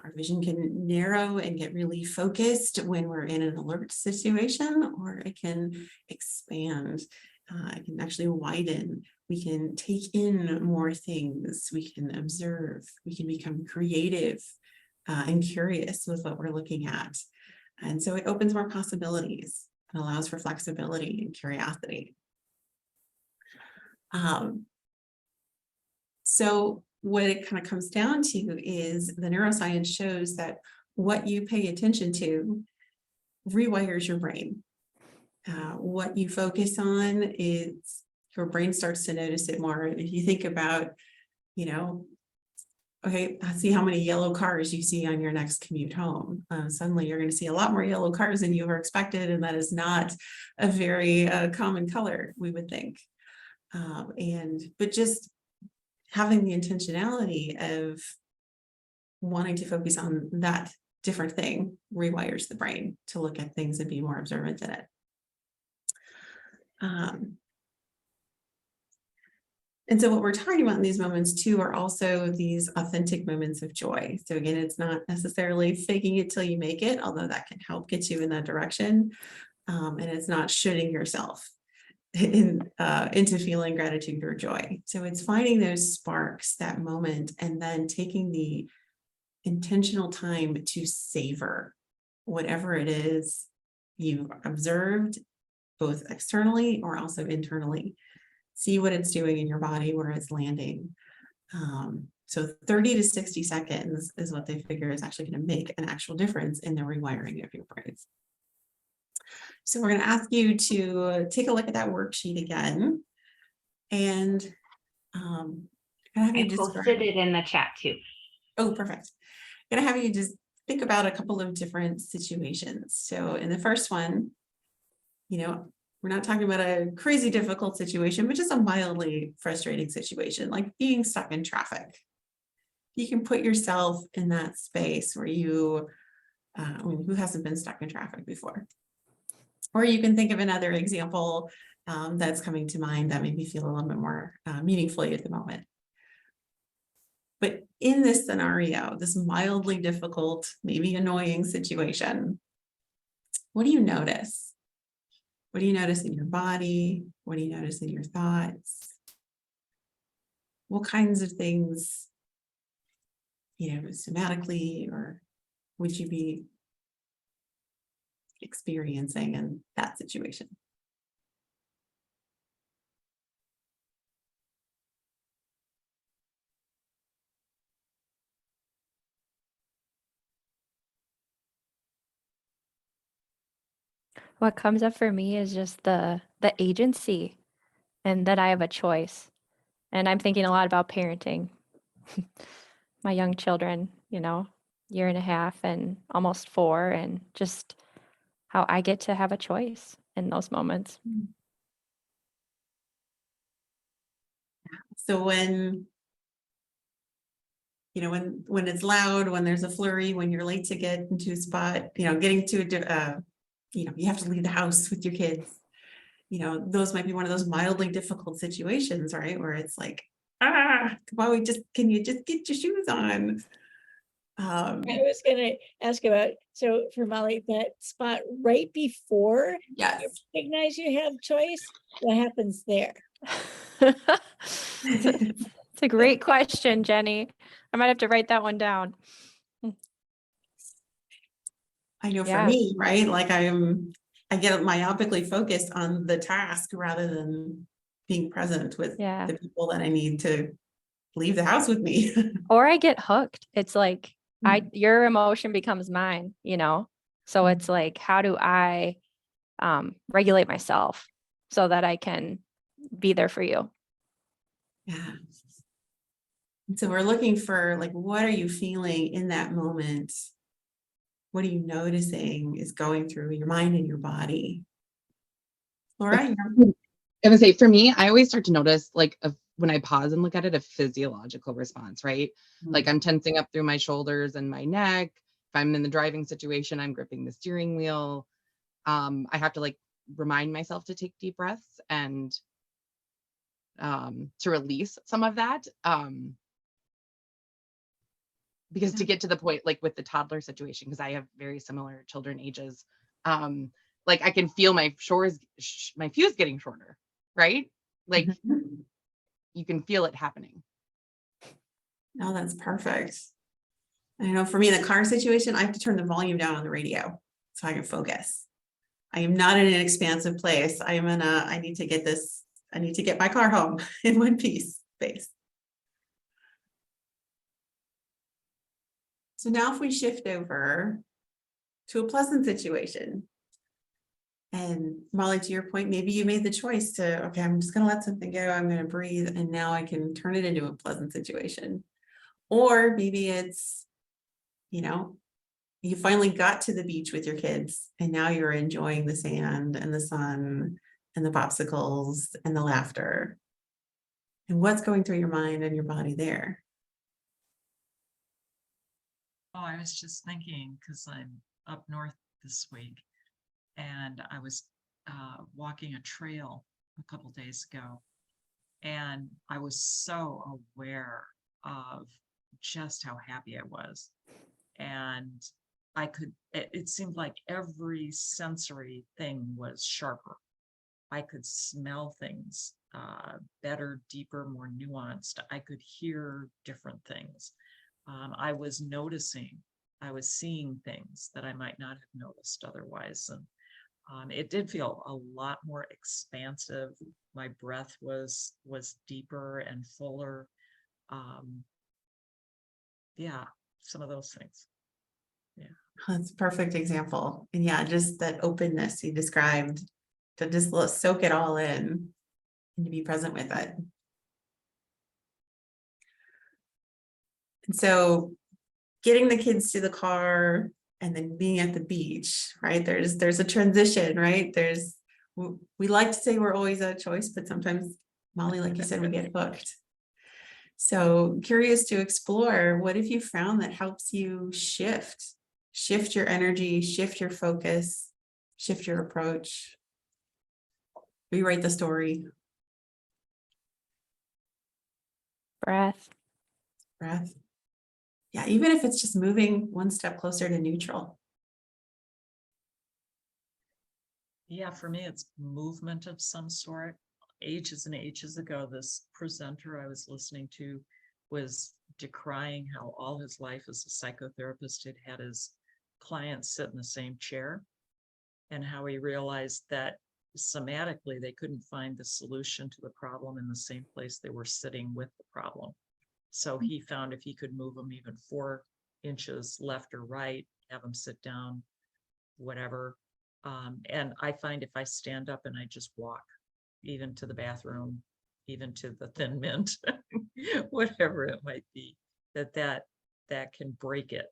Our vision can narrow and get really focused when we're in an alert situation, or it can expand. It can actually widen. We can take in more things. We can observe. We can become creative and curious with what we're looking at. And so it opens more possibilities and allows for flexibility and curiosity. So what it kind of comes down to is the neuroscience shows that what you pay attention to rewires your brain. What you focus on is your brain starts to notice it more. If you think about, okay, see how many yellow cars you see on your next commute home. Suddenly you're going to see a lot more yellow cars than you ever expected, and that is not a very common color, we would think. But just having the intentionality of wanting to focus on that different thing rewires the brain to look at things and be more observant in it. And so what we're talking about in these moments too are also these authentic moments of joy. So again, it's not necessarily faking it till you make it, although that can help get you in that direction. And it's not shooting yourself into feeling gratitude or joy. So it's finding those sparks, that moment, and then taking the intentional time to savor whatever it is you've observed, both externally or also internally. See what it's doing in your body, where it's landing. So 30 to 60 seconds is what they figure is actually going to make an actual difference in the rewiring of your brains. So we're going to ask you to take a look at that worksheet again, and have you I just posted it in the chat too. Oh, perfect. I'm going to have you just think about a couple of different situations. So in the first one, we're not talking about a crazy difficult situation, but just a mildly frustrating situation, like being stuck in traffic. You can put yourself in that space where who hasn't been stuck in traffic before? Or you can think of another example that's coming to mind that made me feel a little bit more meaningfully at the moment. But in this scenario, this mildly difficult, maybe annoying situation, what do you notice? What do you notice in your body? What do you notice in your thoughts? What kinds of things, somatically, or would you be experiencing in that situation? What comes up for me is just the agency, and that I have a choice. And I'm thinking a lot about parenting my young children, year and a half and almost 4, and just how I get to have a choice in those moments. So when it's loud, when there's a flurry, when you're late to get into a spot, getting to you have to leave the house with your kids, those might be one of those mildly difficult situations, right? Where it's like, can you just get your shoes on? I was going to ask about, so for Molly, that spot right before Yes. you recognize you have choice, what happens there? It's a great question, Jenny. I might have to write that one down. I know for Yeah. me, right? Like I'm I get myopically focused on the task rather than being present with Yeah. the people that I need to leave the house with me. Or I get hooked. It's like Mm. your emotion becomes mine, you know? So it's like, how do I regulate myself so that I can be there for you? Yeah. And so we're looking for like, what are you feeling in that moment? What are you noticing is going through your mind and your body? Laura, I would say for me, I always start to notice like when I pause and look at it, a physiological response, right? Like I'm tensing up through my shoulders and my neck. If I'm in the driving situation, I'm gripping the steering wheel. I have to like remind myself to take deep breaths and to release some of that. Because to get to the point, like with the toddler situation, because I have very similar children ages, like I can feel my fuse getting shorter, right? Like you can feel it happening. No, that's perfect. I know for me in the car situation, I have to turn the volume down on the radio so I can focus. I am not in an expansive place. I need to get my car home in one piece space. So now if we shift over to a pleasant situation, and Molly, to your point, maybe you made the choice to, okay, I'm just going to let something go. I'm going to breathe. And now I can turn it into a pleasant situation. Or maybe it's, you finally got to the beach with your kids and now you're enjoying the sand and the sun and the popsicles and the laughter. And what's going through your mind and your body there? Oh, I was just thinking, because I'm up north this week, and I was walking a trail a couple days ago, and I was so aware of just how happy I was. And it seemed like every sensory thing was sharper. I could smell things better, deeper, more nuanced. I could hear different things. I was noticing, I was seeing things that I might not have noticed otherwise. And it did feel a lot more expansive. My breath was deeper and fuller. Yeah, some of those things. Yeah. That's a perfect example. And yeah, just that openness you described to just soak it all in and to be present with it. And so getting the kids to the car and then being at the beach, right? There's a transition, right? We like to say we're always a choice, but sometimes, Molly, like you said, we get hooked. So curious to explore, what have you found that helps you shift your energy, shift your focus, shift your approach, rewrite the story? Breath. Yeah, even if it's just moving one step closer to neutral. Yeah, for me, it's movement of some sort. Ages and ages ago, this presenter I was listening to was decrying how all his life as a psychotherapist had his clients sit in the same chair, and how he realized that somatically they couldn't find the solution to the problem in the same place they were sitting with the problem. So he found if he could move them even 4 inches left or right, have them sit down, whatever. And I find if I stand up and I just walk, even to the bathroom, even to the Thin Mint, whatever it might be, that can break it.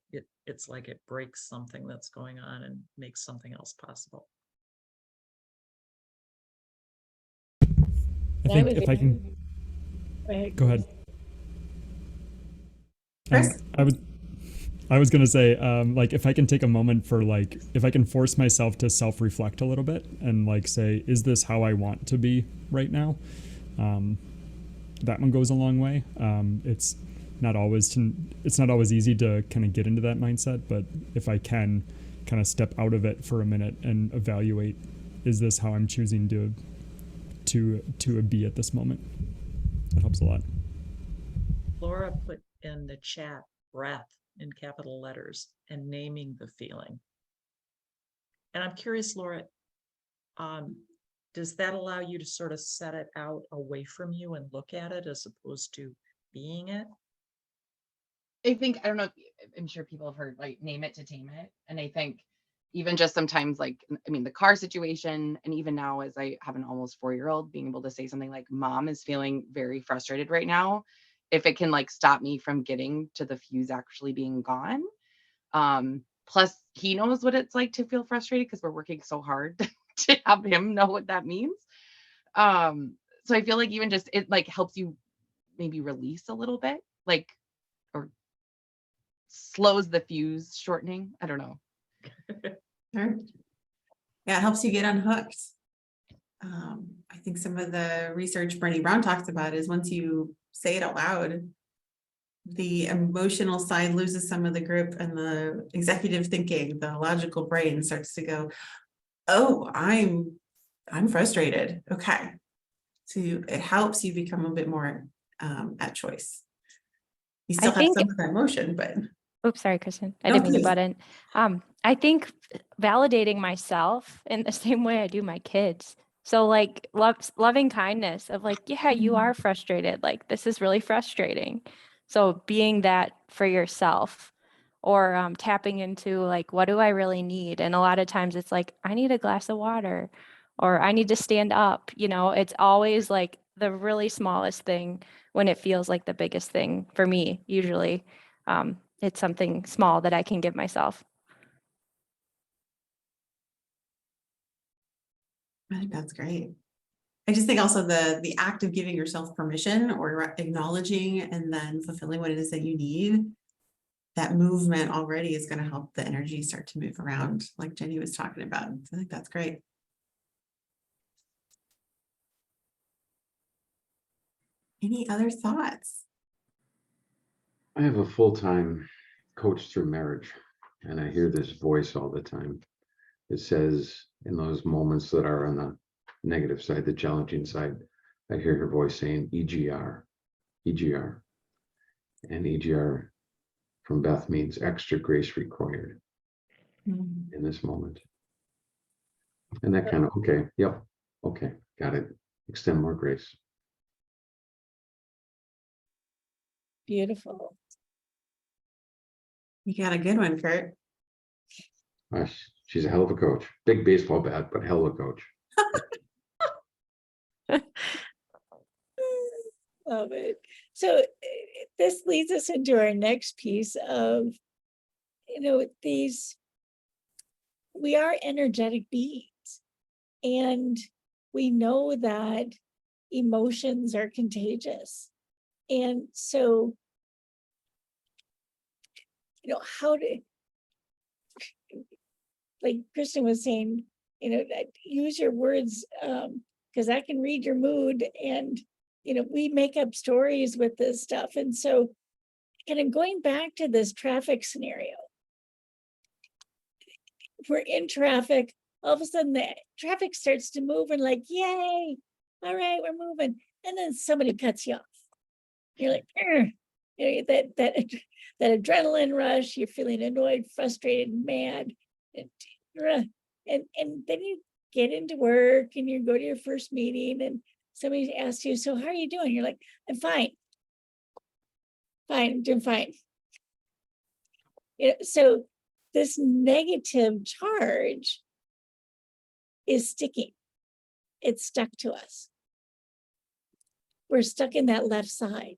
It's like it breaks something that's going on and makes something else possible. I think if I can go ahead. Chris? I was gonna say, like, if I can take a moment for, like, if I can force myself to self-reflect a little bit and like say, is this how I want to be right now? That one goes a long way. It's not always easy to kind of get into that mindset, but if I can kind of step out of it for a minute and evaluate, is this how I'm choosing to be at this moment? That helps a lot. Laura put in the chat breath in capital letters and naming the feeling. And I'm curious, Laura, does that allow you to sort of set it out away from you and look at it as opposed to being it? I think, I don't know, I'm sure people have heard like name it to tame it. And I think even just sometimes like, I mean, the car situation, and even now as I have an almost 4-year-old, being able to say something like, mom is feeling very frustrated right now. If it can like stop me from getting to the fuse actually being gone. Plus he knows what it's like to feel frustrated because we're working so hard to have him know what that means. So I feel like even just it like helps you maybe release a little bit, like, or slows the fuse shortening. I don't know. Sure. Yeah, it helps you get unhooked. I think some of the research Brené Brown talks about is once you say it out loud, the emotional side loses some of the grip and the executive thinking, the logical brain starts to go, oh, I'm frustrated. Okay. So it helps you become a bit more at choice. You still I have think, some of that emotion, but oops, sorry, Kristen. I No, didn't mean to please. butt in. I think validating myself in the same way I do my kids. So like loving kindness of like, yeah, you are frustrated. Like this is really frustrating. So being that for yourself, or tapping into like, what do I really need? And a lot of times it's like, I need a glass of water, or I need to stand up. You know, it's always like the really smallest thing when it feels like the biggest thing for me, usually. It's something small that I can give myself. I think that's great. I just think also the act of giving yourself permission or acknowledging and then fulfilling what it is that you need, that movement already is going to help the energy start to move around, like Jenny was talking about. So I think that's great. Any other thoughts? I have a full-time coach through marriage, and I hear this voice all the time. It says in those moments that are on the negative side, the challenging side, I hear her voice saying EGR, EGR. And EGR from Beth means extra grace required in this moment. And that kind of, okay, yep, okay, got it. Extend more grace. Beautiful. You got a good one, Kurt. She's a hell of a coach. Big baseball bat, but hell of a coach. Love it. So this leads us into our next piece of, we are energetic beings, and we know that emotions are contagious. And so, how to, like Kristen was saying, use your words, because I can read your mood, and we make up stories with this stuff. And so kind of going back to this traffic scenario, we're in traffic, all of a sudden the traffic starts to move and like, yay, all right, we're moving. And then somebody cuts you off. You're like, that adrenaline rush, you're feeling annoyed, frustrated, mad. And then you get into work and you go to your first meeting and somebody asks you, so how are you doing? You're like, I'm fine. I'm doing fine. So this negative charge is sticking. It's stuck to us. We're stuck in that left side.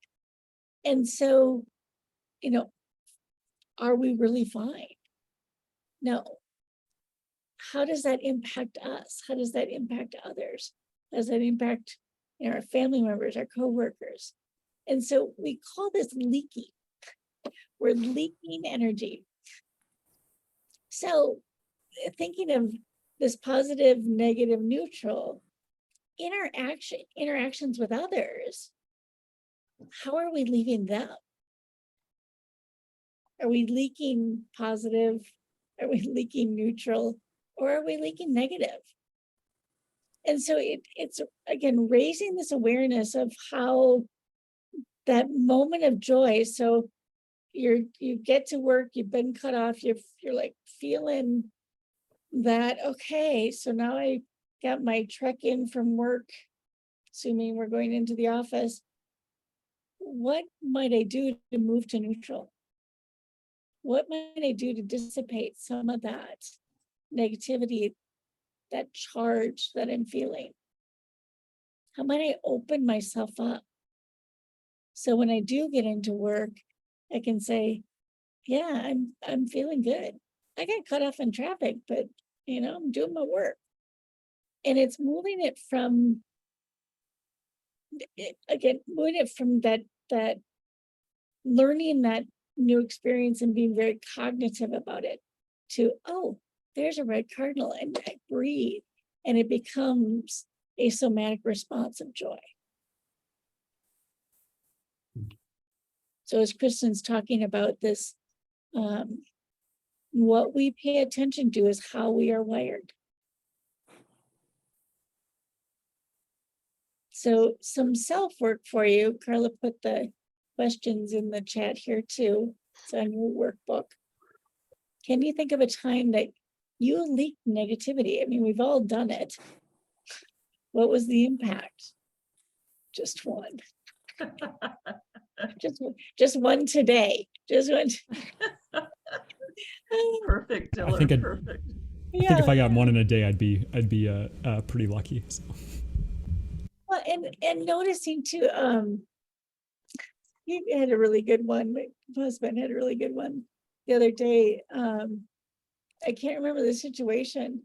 And so, are we really fine? No. How does that impact us? How does that impact others? Does that impact our family members, our coworkers? And so we call this leaking. We're leaking energy. So thinking of this positive, negative, neutral, interactions with others, how are we leaving them? Are we leaking positive? Are we leaking neutral? Or are we leaking negative? And so it's again raising this awareness of how that moment of joy. So you get to work, you've been cut off, you're like feeling that, okay, so now I got my trek in from work, assuming we're going into the office, what might I do to move to neutral? What might I do to dissipate some of that negativity, that charge that I'm feeling? How might I open myself up? So when I do get into work, I can say, yeah, I'm feeling good. I got cut off in traffic, but I'm doing my work. And it's moving it from that learning that new experience and being very cognitive about it to, oh, there's a red cardinal, and I breathe, and it becomes a somatic response of joy. So as Kristen's talking about this, what we pay attention to is how we are wired. So some self-work for you. Karla put the questions in the chat here too. It's on your workbook. Can you think of a time that you leaked negativity? I mean, we've all done it. What was the impact? Just one. just one today. Just one. Perfect, Diller. I think Perfect. I think if I got one in a day, I'd be pretty lucky. So. Well, and noticing too, he had a really good one. My husband had a really good one the other day. I can't remember the situation,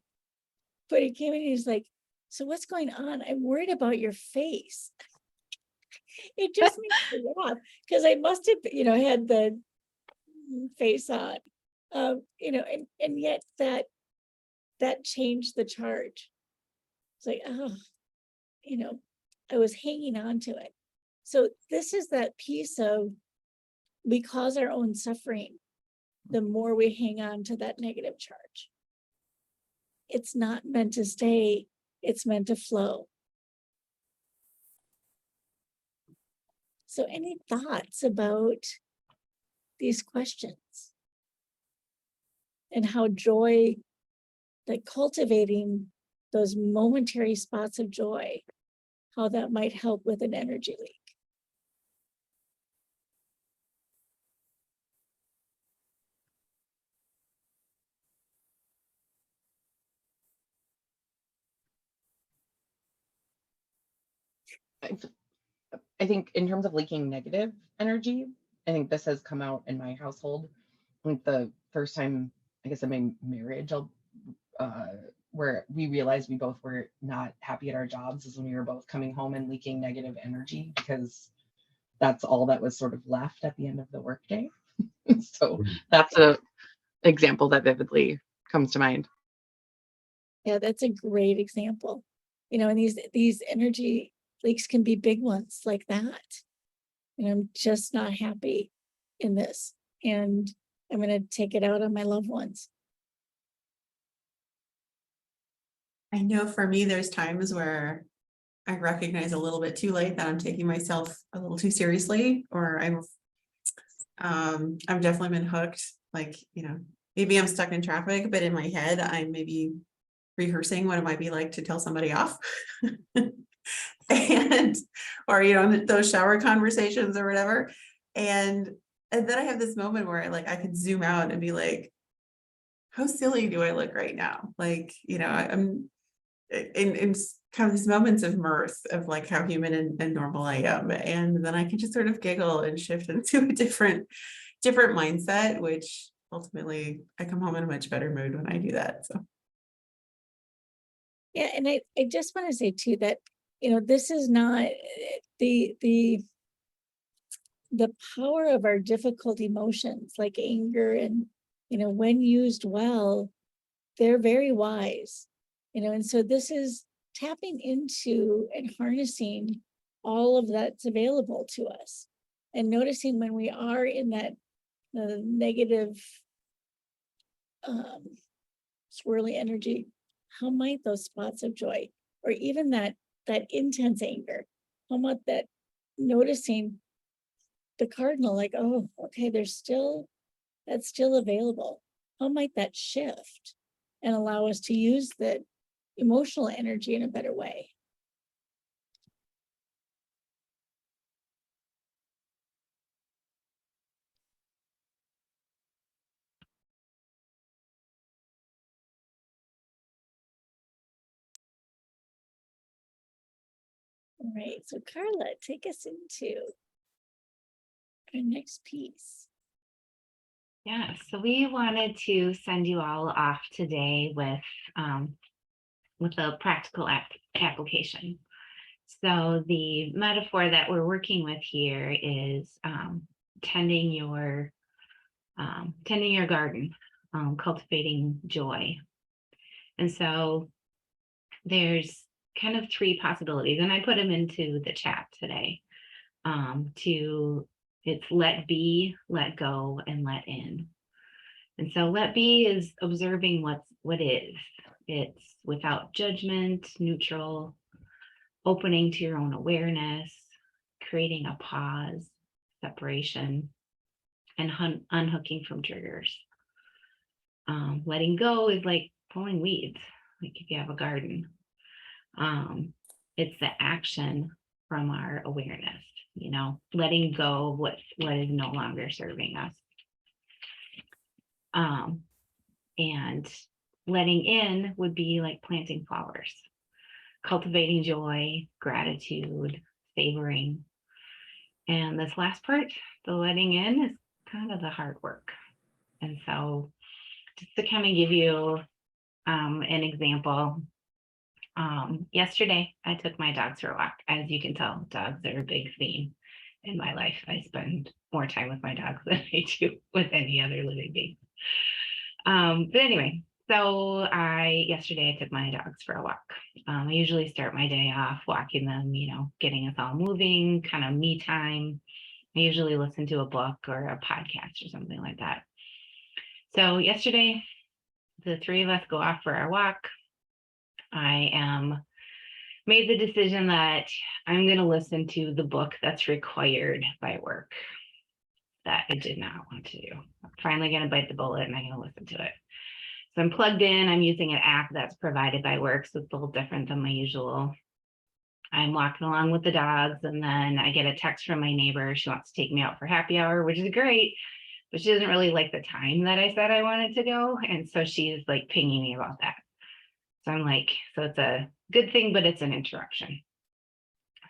but he came in and he's like, so what's going on? I'm worried about your face. It just made me laugh because I must have, had the face on, and yet that changed the charge. It's like, oh, I was hanging on to it. So this is that piece of, we cause our own suffering the more we hang on to that negative charge. It's not meant to stay, it's meant to flow. So any thoughts about these questions and how joy, like cultivating those momentary spots of joy, how that might help with an energy leak? I think in terms of leaking negative energy, I think this has come out in my household. Like the first time, I guess, in my marriage, where we realized we both were not happy at our jobs is when we were both coming home and leaking negative energy, because that's all that was sort of left at the end of the workday. So that's a example that vividly comes to mind. Yeah, that's a great example. And these energy leaks can be big ones like that. I'm just not happy in this, and I'm going to take it out on my loved ones. I know for me, there's times where I recognize a little bit too late that I'm taking myself a little too seriously, or I've definitely been hooked. Like, maybe I'm stuck in traffic, but in my head, I'm maybe rehearsing what it might be like to tell somebody off. Or those shower conversations or whatever. And then I have this moment where I could zoom out and be like, how silly do I look right now? Like, I'm in kind of these moments of mirth of like how human and normal I am. And then I can just sort of giggle and shift into a different mindset, which ultimately I come home in a much better mood when I do that. So. Yeah, and I just want to say too that, this is not the power of our difficult emotions like anger, and, when used well, they're very wise, and so this is tapping into and harnessing all of that's available to us, and noticing when we are in that negative swirly energy, how might those spots of joy, or even that intense anger, how might that, noticing the cardinal, like, oh, okay, that's still available. How might that shift and allow us to use that, emotional energy in a better way. All right, so Karla, take us into our next piece. Yeah, so we wanted to send you all off today with a practical application. So the metaphor that we're working with here is tending your garden, cultivating joy. And so there's kind of three possibilities, and I put them into the chat today. It's let be, let go, and let in. And so let be is observing what is. It's without judgment, neutral, opening to your own awareness, creating a pause, separation, and unhooking from triggers. Letting go is like pulling weeds, like if you have a garden. It's the action from our awareness, letting go of what is no longer serving us. And letting in would be like planting flowers, cultivating joy, gratitude, savoring. And this last part, the letting in, is kind of the hard work. And so just to kind of give you an example, yesterday I took my dogs for a walk. As you can tell, dogs are a big theme in my life. I spend more time with my dogs than I do with any other living being. But anyway, so yesterday I took my dogs for a walk. I usually start my day off walking them, getting us all moving, kind of me time. I usually listen to a book or a podcast or something like that. So yesterday, the three of us go off for our walk. I made the decision that I'm going to listen to the book that's required by work that I did not want to do. I'm finally going to bite the bullet and I'm going to listen to it. So I'm plugged in. I'm using an app that's provided by work, so it's a little different than my usual. I'm walking along with the dogs, and then I get a text from my neighbor. She wants to take me out for happy hour, which is great, but she doesn't really like the time that I said I wanted to go. And so she's like pinging me about that. So I'm like, so it's a good thing, but it's an interruption.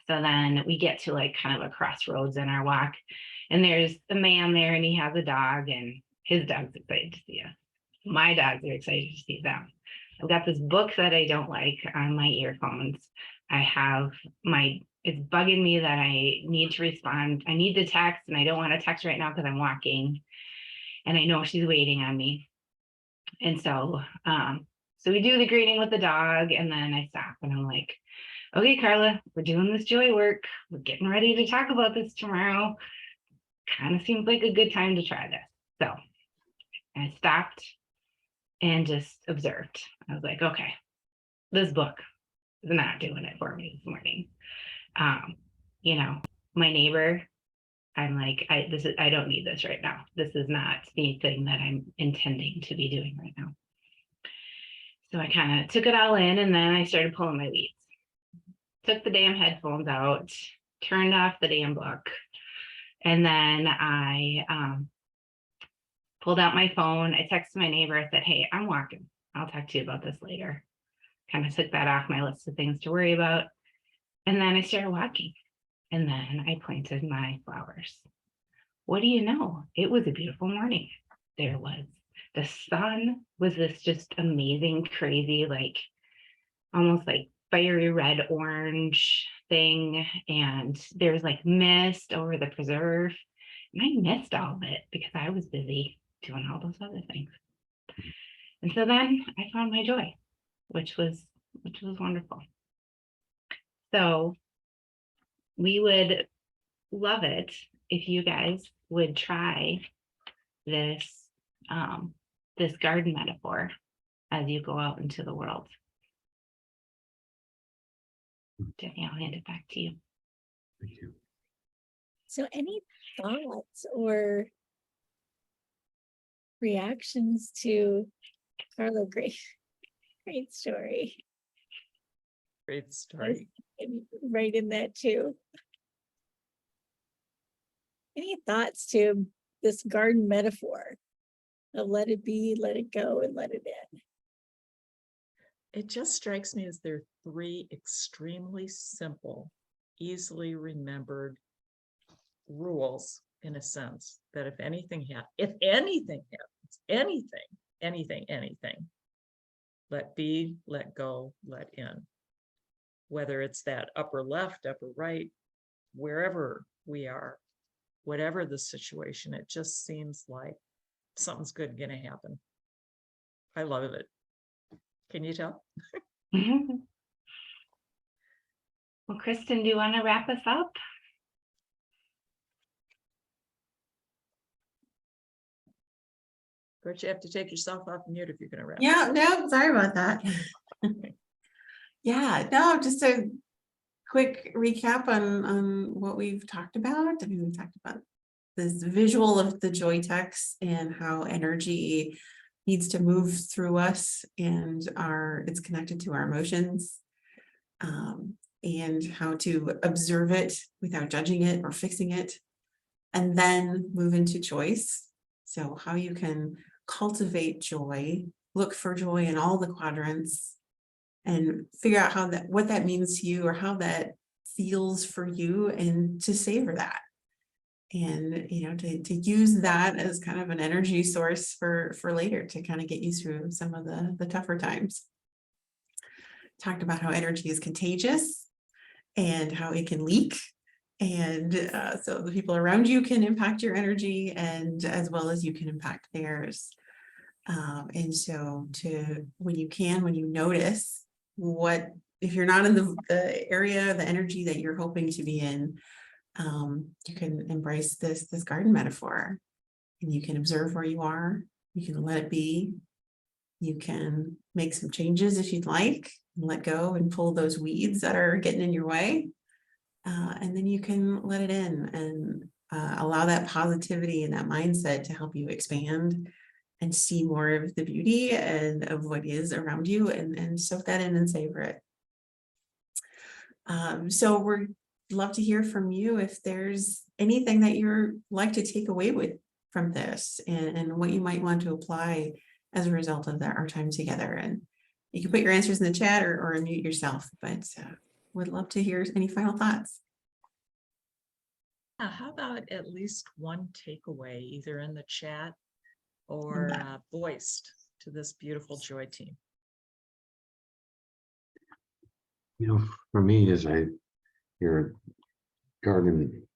So then we get to like kind of a crossroads in our walk, and there's a man there and he has a dog, and his dog's excited to see us. My dogs are excited to see them. I've got this book that I don't like on my earphones. It's bugging me that I need to respond. I need to text, and I don't want to text right now because I'm walking and I know she's waiting on me. And so, so we do the greeting with the dog, and then I stop and I'm like, okay, Karla, we're doing this joy work. We're getting ready to talk about this tomorrow. Kind of seems like a good time to try this. So I stopped and just observed. I was like, okay, this book is not doing it for me this morning. My neighbor, I'm like, I don't need this right now. This is not the thing that I'm intending to be doing right now. So I kind of took it all in, and then I started pulling my weeds. Took the damn headphones out, turned off the damn book, and then I pulled out my phone. I texted my neighbor. I said, hey, I'm walking. I'll talk to you about this later. Kind of took that off my list of things to worry about. And then I started walking, and then I planted my flowers. What do you know? It was a beautiful morning. The sun was this just amazing, crazy, like almost like fiery red orange thing. And there was like mist over the preserve. And I missed all of it because I was busy doing all those other things. And so then I found my joy, which was wonderful. So we would love it if you guys would try this this garden metaphor as you go out into the world. Jenny, I'll hand it back to you. Thank you. So any thoughts or reactions to Karla? Great story. Great story. And right in that too. Any thoughts to this garden metaphor of let it be, let it go, and let it in? It just strikes me as there are three extremely simple, easily remembered rules, in a sense, that if anything happens, anything, let be, let go, let in. Whether it's that upper left, upper right, wherever we are, whatever the situation, it just seems like something's good going to happen. I love it. Can you tell? Well, Kristen, do you want to wrap us up? Of course, you have to take yourself off mute if you're going to wrap. Yeah, no, sorry about that. Yeah, no, just a quick recap on what we've talked about. I mean, we talked about this visual of the joy text and how energy needs to move through us and it's connected to our emotions, and how to observe it without judging it or fixing it, and then move into choice. So how you can cultivate joy, look for joy in all the quadrants, and figure out what that means to you or how that feels for you, and to savor that. And, to use that as kind of an energy source for later to kind of get you through some of the tougher times. Talked about how energy is contagious and how it can leak. And so the people around you can impact your energy, and as well as you can impact theirs. And so when you notice if you're not in the area, the energy that you're hoping to be in, you can embrace this garden metaphor, and you can observe where you are. You can let it be. You can make some changes if you'd like, and let go and pull those weeds that are getting in your way. And then you can let it in and allow that positivity and that mindset to help you expand and see more of the beauty and of what is around you, and soak that in and savor it. So we'd love to hear from you if there's anything that you're like to take away from this, and what you might want to apply as a result of our time together. And you can put your answers in the chat or unmute yourself, but would love to hear any final thoughts. How about at least one takeaway, either in the chat or voiced to this beautiful joy team? For me, as your garden,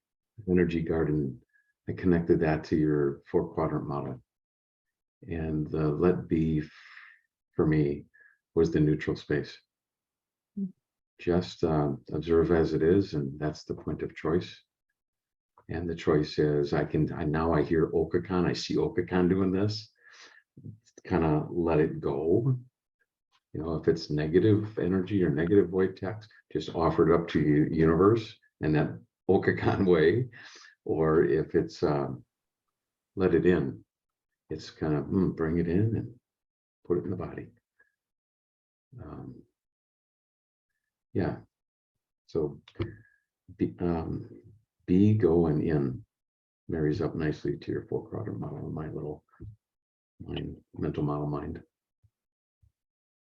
energy garden, I connected that to your 4-quadrant model. And the let be for me was the neutral space. Just observe as it is, and that's the point of choice. And the choice is now I hear Okakan, I see Okakan doing this, kind of let it go. If it's negative energy or negative void text, just offer it up to the universe in that Okakan way. Or if it's let it in, it's kind of bring it in and put it in the body. Yeah. So be, go, and in marries up nicely to your 4-quadrant model, my little mental model mind.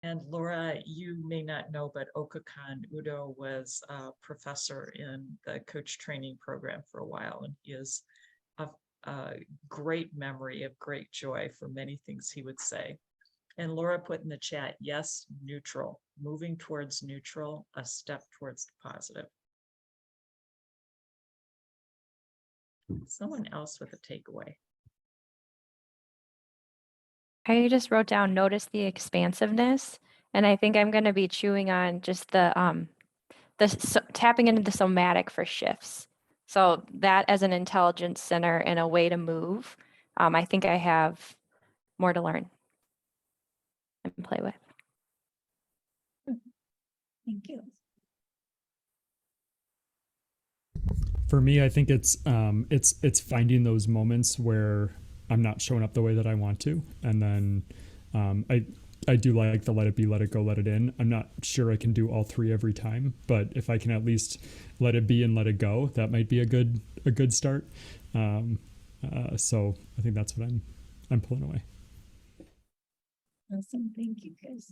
And Laura, you may not know, but Okakan Udo was a professor in the coach training program for a while, and he is a great memory of great joy for many things he would say. And Laura put in the chat, yes, neutral, moving towards neutral, a step towards the positive. Someone else with a takeaway. I just wrote down, notice the expansiveness. And I think I'm going to be chewing on just the tapping into the somatic for shifts. So that as an intelligence center and a way to move, I think I have more to learn and play with. Thank you. For me, I think it's finding those moments where I'm not showing up the way that I want to, and then I do like the let it be, let it go, let it in. I'm not sure I can do all three every time, but if I can at least let it be and let it go, that might be a good start. So I think that's what I'm pulling away. Awesome. Thank you, guys.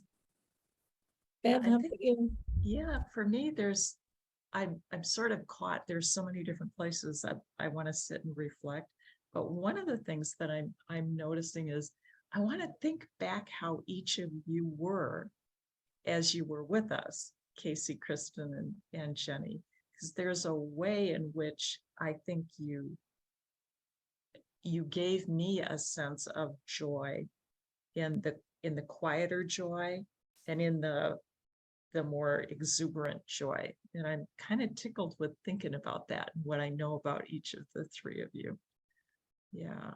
Bev, I how think- about you? Yeah, for me, I'm sort of caught. There's so many different places that I want to sit and reflect. But one of the things that I'm noticing is I want to think back how each of you were as you were with us, Casey, Kristen, and Jenny, because there's a way in which I think you gave me a sense of joy in the quieter joy and in the more exuberant joy. And I'm kind of tickled with thinking about that and what I know about each of the three of you. Yeah.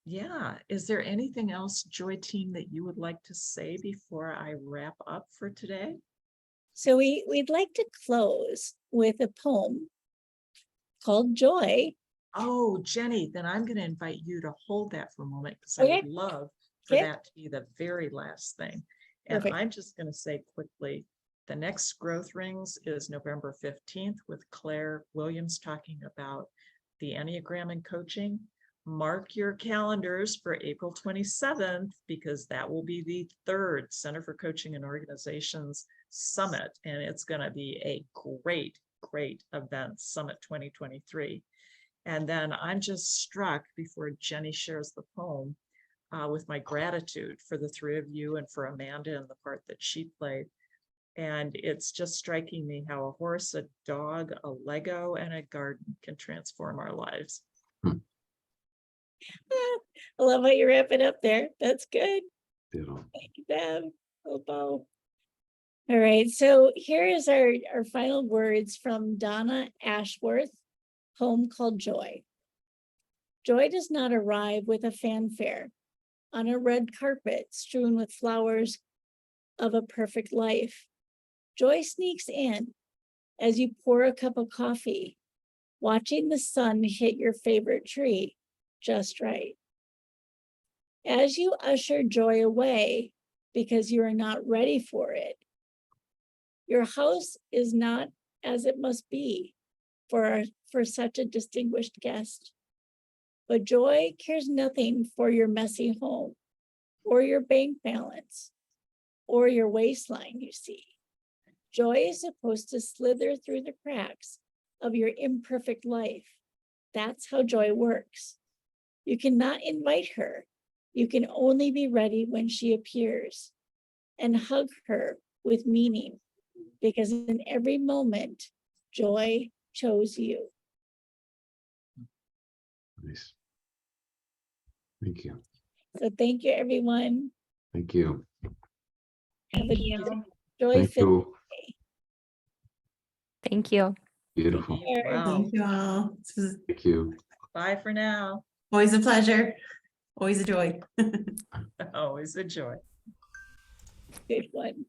Yeah. Is there anything else, Joy Team, that you would like to say before I wrap up for today? So we'd like to close with a poem called Joy. Oh, Jenny, then I'm going to invite you to hold that for a moment because I Okay. would love for Okay. that to be the very last thing. And Perfect. I'm just going to say quickly, the next Growth Rings is November 15th with Claire Williams talking about the Enneagram and coaching. Mark your calendars for April 27th, because that will be the third Center for Coaching and Organizations Summit. And it's going to be a great event, Summit 2023. And then I'm just struck, before Jenny shares the poem, with my gratitude for the three of you and for Amanda and the part that she played. And it's just striking me how a horse, a dog, a Lego, and a garden can transform our lives. I love how you wrap it up there. That's good. Ditto. Thank you, Bev. Oh, Bo. All right, so here is our final words from Donna Ashworth, poem called Joy. Joy does not arrive with a fanfare on a red carpet strewn with flowers of a perfect life. Joy sneaks in as you pour a cup of coffee, watching the sun hit your favorite tree just right. As you usher joy away because you are not ready for it, your house is not as it must be for such a distinguished guest. But joy cares nothing for your messy home or your bank balance or your waistline, you see. Joy is supposed to slither through the cracks of your imperfect life. That's how joy works. You cannot invite her. You can only be ready when she appears, and hug her with meaning, because in every moment, joy chose you. Nice. Thank you. So thank you, everyone. Thank you. Have a Thank you. Thank joy-filled you. day. Thank you. Beautiful. Wow. Thank you all. This was Thank you. Bye for now. always a pleasure. Always a joy. Always a joy. Good one.